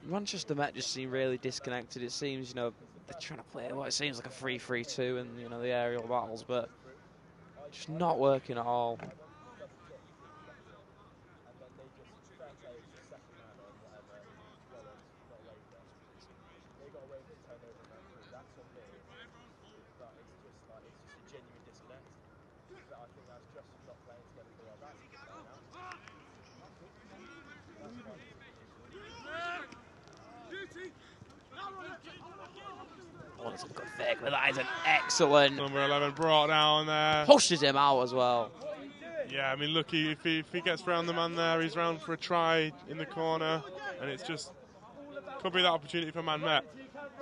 Manchester Met just seem really disconnected. It seems, you know, they're trying to play what it seems like a 3-3-2 and, you know, the aerial battles, but just not working at all. stick, but that is an excellent. Number 11 brought down there. Pushes him out as well. Yeah, I mean, look, if he gets round the man there, he's round for a try in the corner, and it's just could be that opportunity for Man Met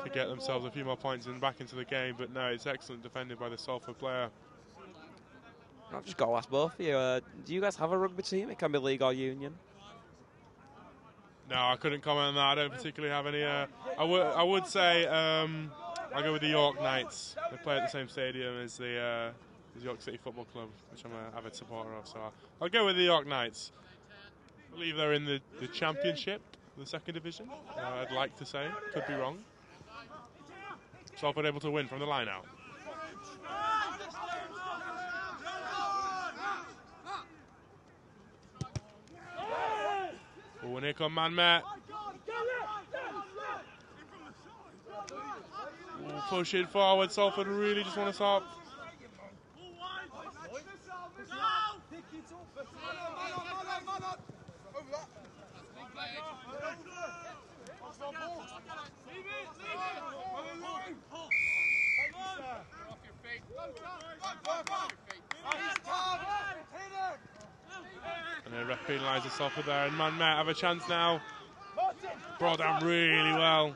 to get themselves a few more points and back into the game. But no, it's excellent defended by the Salford player. I've just got to ask both of you. Do you guys have a rugby team? It can be league or union. No, I couldn't comment on that. I don't particularly have any. I would say I'll go with the York Knights. They play at the same stadium as the York City Football Club, which I'm an avid supporter of. So I'll go with the York Knights. I believe they're in the Championship, the second division. I'd like to say, could be wrong. Salford able to win from the line out. Oh, and here come Man Met. Pushing forward, Salford really just want to stop. And the ref penalises Salford there, and Man Met have a chance now. Brought down really well.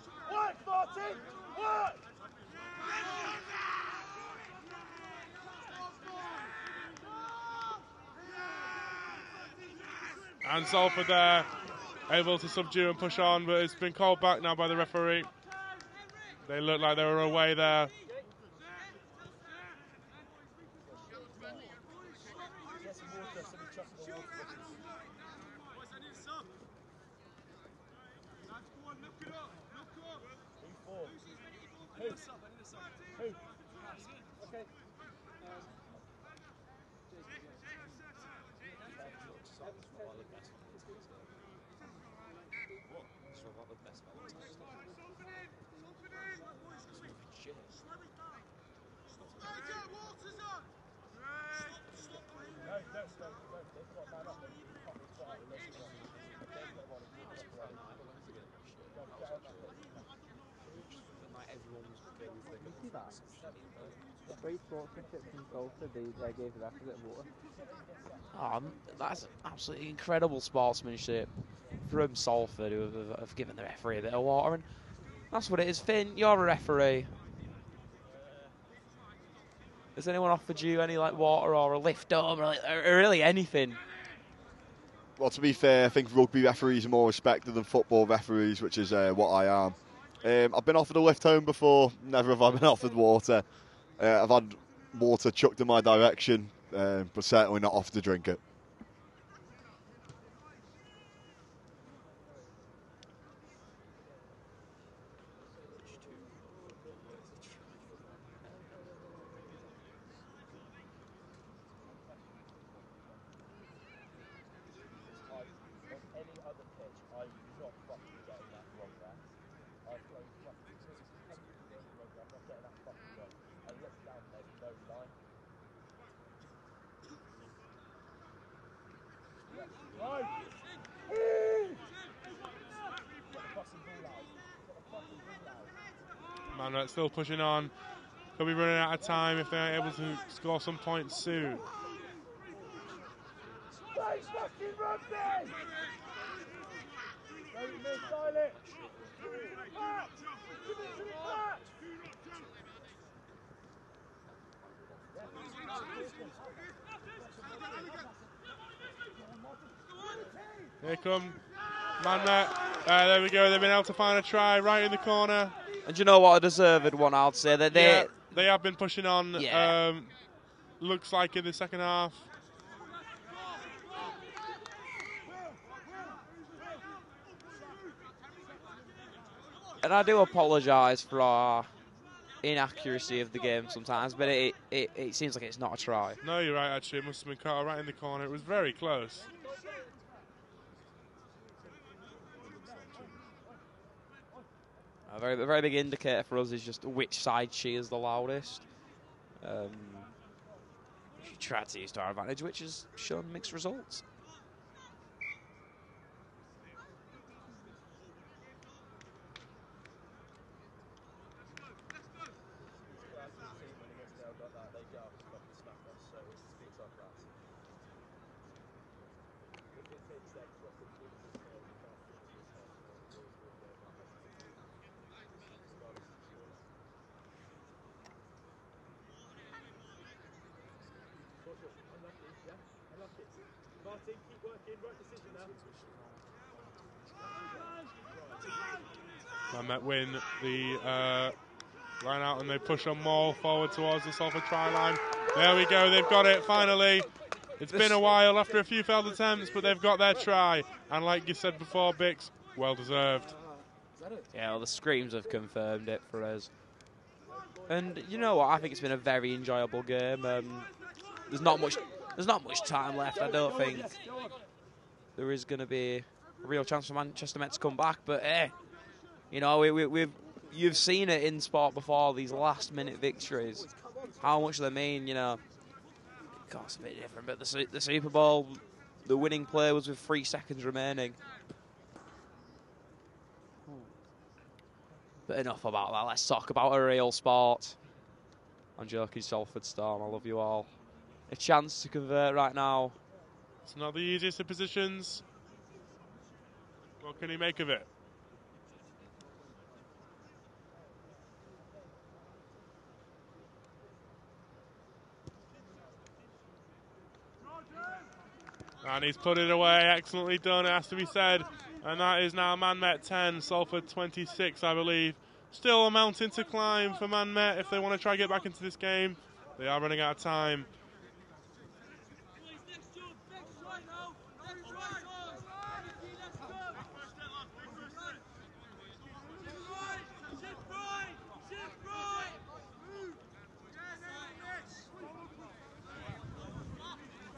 And Salford there, able to subdue and push on, but it's been called back now by the referee. They look like they were away there. Great sportsmanship from Salford, they gave the ref a bit of water. Oh, that's absolutely incredible sportsmanship from Salford, who have given the referee a bit of water. And that's what it is. Finn, you're a referee. Has anyone offered you any water or a lift home or really anything? Well, to be fair, I think rugby referees are more respected than football referees, which is what I am. I've been offered a lift home before, never have I been offered water. I've had water chucked in my direction, but certainly not offered to drink it. Man, still pushing on. Could be running out of time if they're able to score some points soon. Here come Man Met. There we go. They've been able to find a try right in the corner. And you know what, a deserved one, I'd say. That they have been pushing on. Yeah. Looks like in the second half. And I do apologise for our inaccuracy of the game sometimes, but it seems like it's not a try. No, you're right, actually. It must have been caught right in the corner. It was very close. A very big indicator for us is just which side cheers the loudest. She tried to use to our advantage, which has shown mixed results. Man Met win the line out and they push on more forward towards the Salford try line. There we go, they've got it finally. It's been a while after a few failed attempts, but they've got their try. And like you said before, Bix, well deserved. Yeah, well, the screams have confirmed it for us. And you know what? I think it's been a very enjoyable game. There's not much time left. I don't think there is going to be a real chance for Manchester Met to come back. But you know, you've seen it in sport before. These last-minute victories, how much they mean. You know, of course, a bit different. But the Super Bowl, the winning play was with 3 seconds remaining. But enough about that. Let's talk about a real sport. I'm joking, Salford Storm. I love you all. A chance to convert right now. It's not the easiest of positions. What can he make of it? And he's put it away. Excellently done, it has to be said. And that is now Man Met 10, Salford 26, I believe. Still a mountain to climb for Man Met if they want to try to get back into this game. They are running out of time.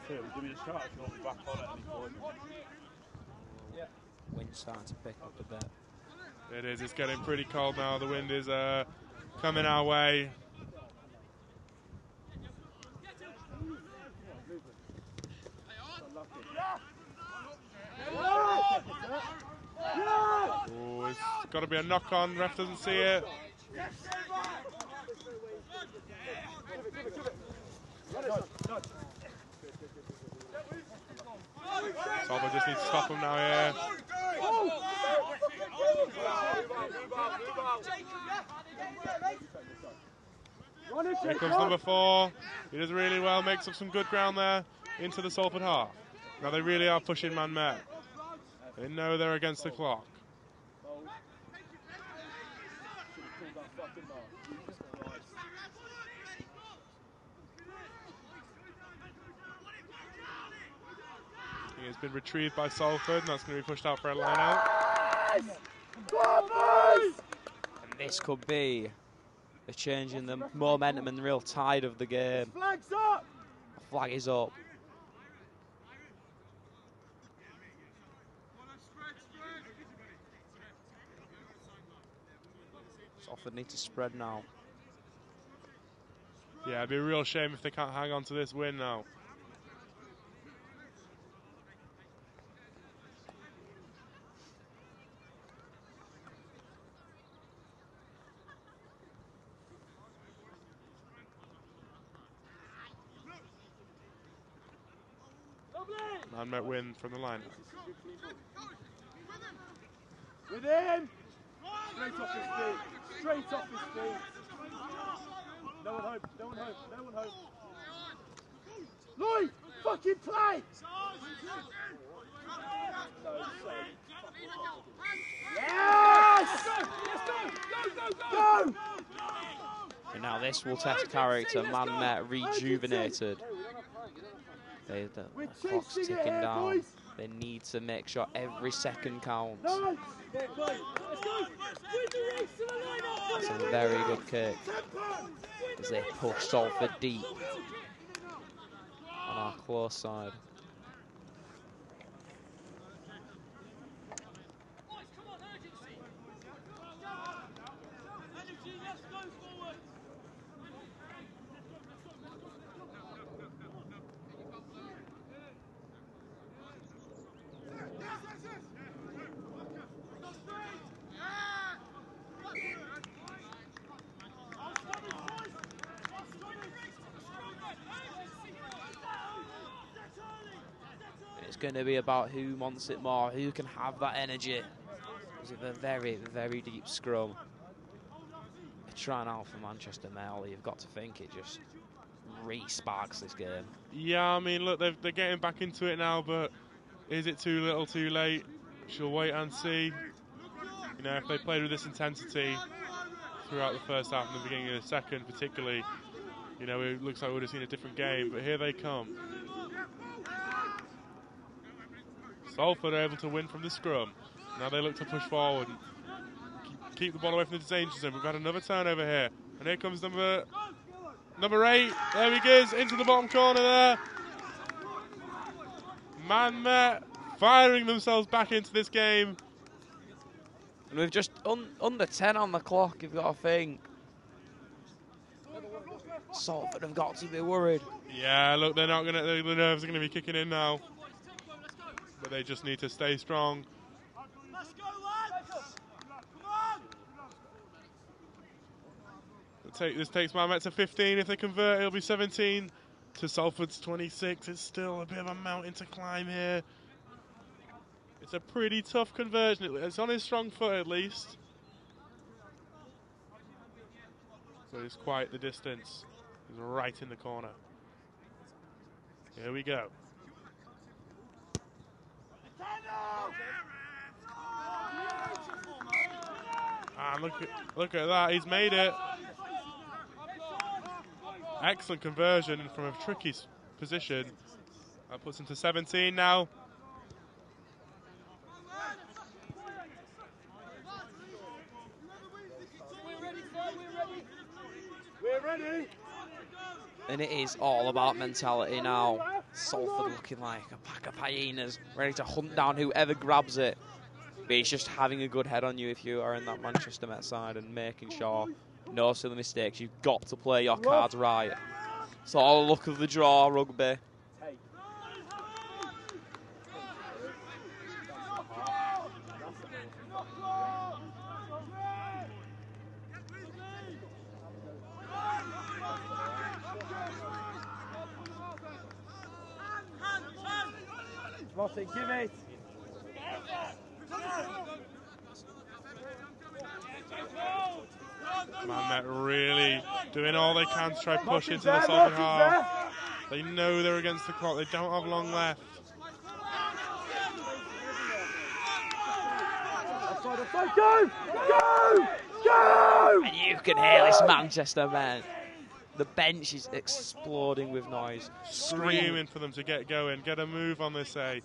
Give me a shot if you want me back on at any point. Yeah. Wind's starting to pick up a bit. It is, it's getting pretty cold now. The wind is coming our way. Oh, it's got to be a knock on. Ref doesn't see it. Salford just needs to stop him now, yeah. Here comes number 4. He does really well, makes up some good ground there into the Salford half. Now they really are pushing Man Met. They know they're against the clock. He has been retrieved by Salford, and that's going to be pushed out for a line out. And this could be a change in the momentum and the real tide of the game. Flag's up! The flag is up. Salford need to spread now. Yeah, it'd be a real shame if they can't hang on to this win now. Man Met win from the line. With him! Straight off his feet. Straight off his feet. No one home. No one home. No one home. Lloyd! Fucking play! Yes! Go! And now this will test character. Man Met rejuvenated. The clock's ticking down. They need to make sure every second counts. It's a very good kick as they push Salford deep on our close side. It's going to be about who wants it more, who can have that energy. It's a very, very deep scrum. Trying out for Manchester Met, you've got to think it just really sparks this game. Yeah, I mean, look, they're getting back into it now, but is it too little, too late? She'll wait and see. You know, if they played with this intensity throughout the first half and the beginning of the second, particularly, you know, it looks like we would have seen a different game. But here they come. Salford are able to win from the scrum. Now they look to push forward and keep the ball away from the danger zone. We've got another turnover here, and here comes number 8. There he goes into the bottom corner there. Man Met firing themselves back into this game. And we've just under 10 on the clock, you've got to think. Salford have got to be worried. Yeah, look, the nerves are going to be kicking in now. But they just need to stay strong. Let's go, lads! Come on! This takes Man Met to 15. If they convert, it'll be 17 to Salford's 26. It's still a bit of a mountain to climb here. It's a pretty tough conversion. It's on his strong foot at least. So it's quite the distance. He's right in the corner. Here we go. Ah, look at that. He's made it. Excellent conversion from a tricky position. That puts him to 17 now. We're ready. And it is all about mentality now. Salford looking like a pack of hyenas, ready to hunt down whoever grabs it. But it's just having a good head on you if you are in that Manchester Met side and making sure no silly mistakes. You've got to play your cards right. So all luck of the draw, Rugby. Martin, give it. Man Met really doing all they can to try push into the Salford half. They know they're against the clock. They don't have long left. Go! Go! Go! And you can hear this Manchester man. The bench is exploding with noise. Screaming for them to get going, get a move on this A.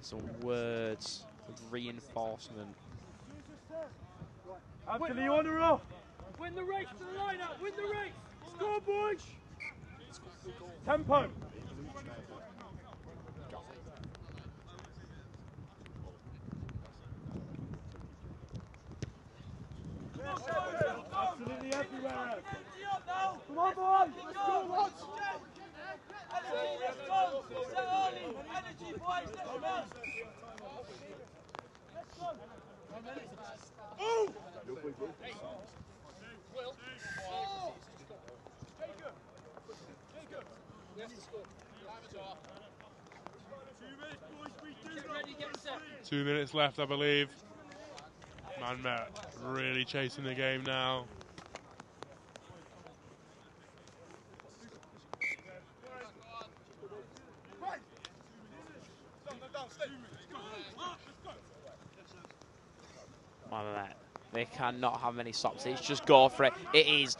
Some words of reinforcement. Anthony, on or off? Win the race to the line up. Win the race. Score, boys! Tempo. Absolutely everywhere. Come on, boys! Let's go, boys! Let's go. So early. Energy, boys. Let's go. Let's go. 1 minute. Ooh! Will. 2 minutes left, I believe. Man Met really chasing the game now. Man Met, they cannot have many stops. It's just go for it. It is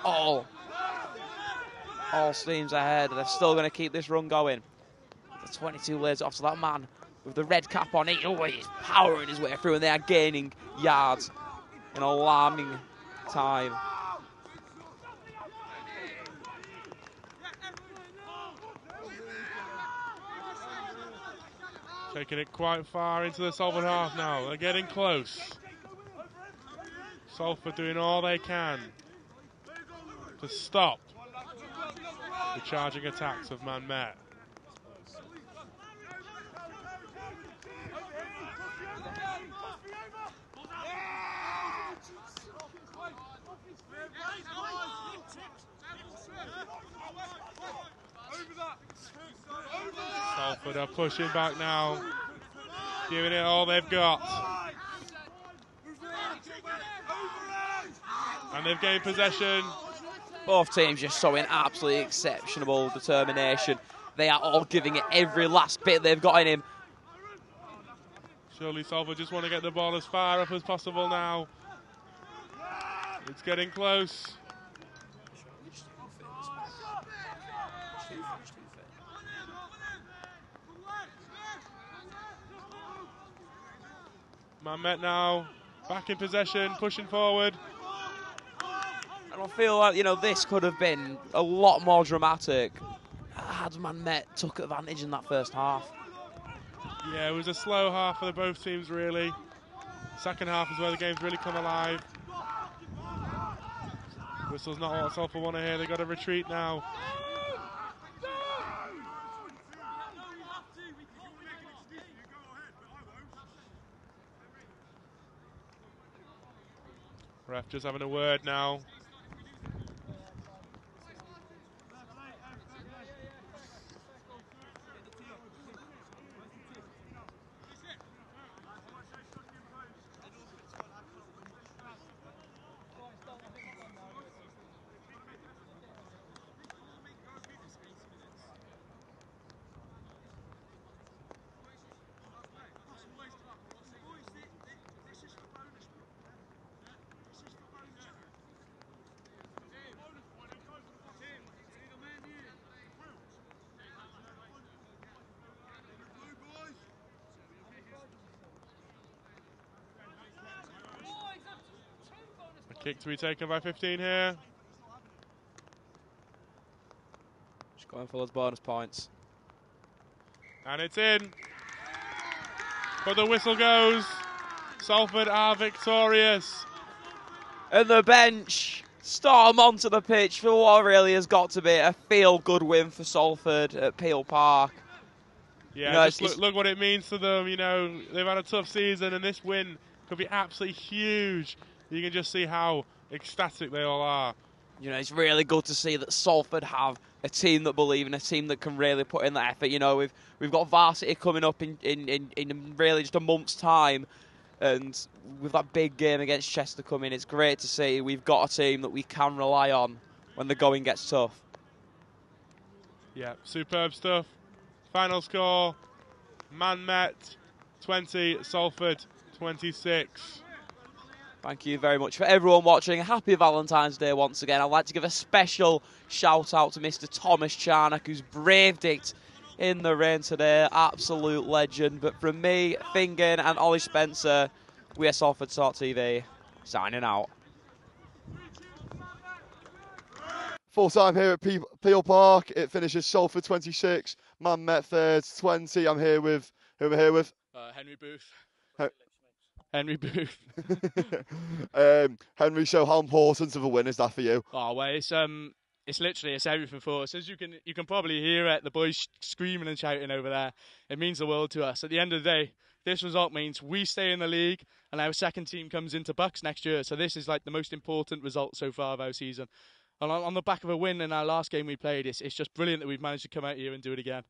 all steams ahead. They're still going to keep this run going. The 22 lays off to that man with the red cap on. He's powering his way through, and they are gaining yards in alarming time. Taking it quite far into the Salford half now. They're getting close. Salford doing all they can to stop the charging attacks of Man Met. Salford are pushing back now, giving it all they've got. And they've gained possession. Both teams just showing absolutely exceptional determination. They are all giving it every last bit they've got in him. Surely Salford just want to get the ball as far up as possible now. It's getting close. Man Met now back in possession, pushing forward. And I feel like, this could have been a lot more dramatic had Man Met took advantage in that first half. Yeah, it was a slow half for both teams, really. Second half is where the game's really come alive. Whistle's not what Salford want to hear. They've got to retreat now. Ref just having a word now. Kick to be taken by 15 here. Just going for those bonus points. And it's in. But the whistle goes. Salford are victorious. And the bench storm onto the pitch for what really has got to be a feel-good win for Salford at Peel Park. Yeah, just look what it means to them. They've had a tough season, and this win could be absolutely huge. You can just see how ecstatic they all are. It's really good to see that Salford have a team that believe in, a team that can really put in that effort. We've got varsity coming up in really just a month's time, and with that big game against Chester coming, it's great to see we've got a team that we can rely on when the going gets tough. Yeah, superb stuff. Final score, Man Met 20, Salford 26. Thank you very much for everyone watching. Happy Valentine's Day once again. I'd like to give a special shout out to Mr. Thomas Charnock, who's braved it in the rain today. Absolute legend. But from me, Fingen and Ollie Spencer, we are Salford Talk TV, signing out. Full time here at Peel Park. It finishes Salford 26, Man Met 3rds 20. I'm here with, who am I here with? Henry Booth. Henry Booth. Henry, so how important of a win is that for you? Oh well, it's literally everything for us. As you can probably hear it, the boys screaming and shouting over there. It means the world to us. At the end of the day, this result means we stay in the league and our second team comes into Bucks next year. So this is like the most important result so far of our season. And on the back of a win in our last game we played, it's just brilliant that we've managed to come out here and do it again,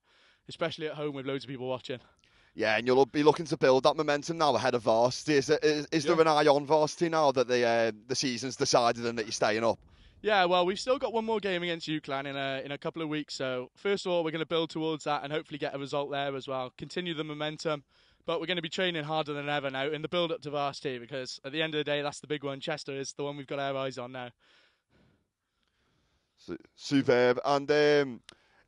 especially at home with loads of people watching. Yeah, and you'll be looking to build that momentum now ahead of varsity. Is there an eye on varsity now that the season's decided and that you're staying up? Yeah, well, we've still got one more game against UCLan in a couple of weeks. So first of all, we're going to build towards that and hopefully get a result there as well. Continue the momentum, but we're going to be training harder than ever now in the build-up to varsity, because at the end of the day, that's the big one. Chester is the one we've got our eyes on now. Superb. And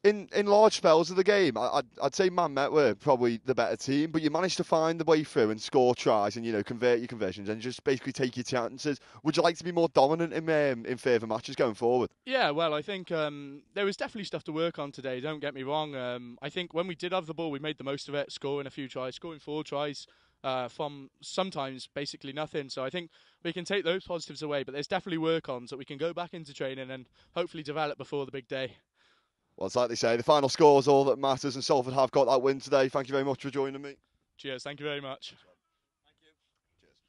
in large spells of the game, I'd say Man Met were probably the better team, but you managed to find the way through and score tries and, you know, convert your conversions and just basically take your chances. Would you like to be more dominant in further matches going forward? Yeah, well, I think there was definitely stuff to work on today, don't get me wrong. I think when we did have the ball, we made the most of it, scoring a few tries, scoring 4 tries from sometimes basically nothing. So I think we can take those positives away, but there's definitely work-ons that we can go back into training and hopefully develop before the big day. Well, it's like they say, the final score is all that matters, and Salford have got that win today. Thank you very much for joining me. Cheers, thank you very much. Thank you.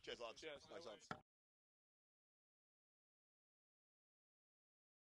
Cheers, lads. Cheers.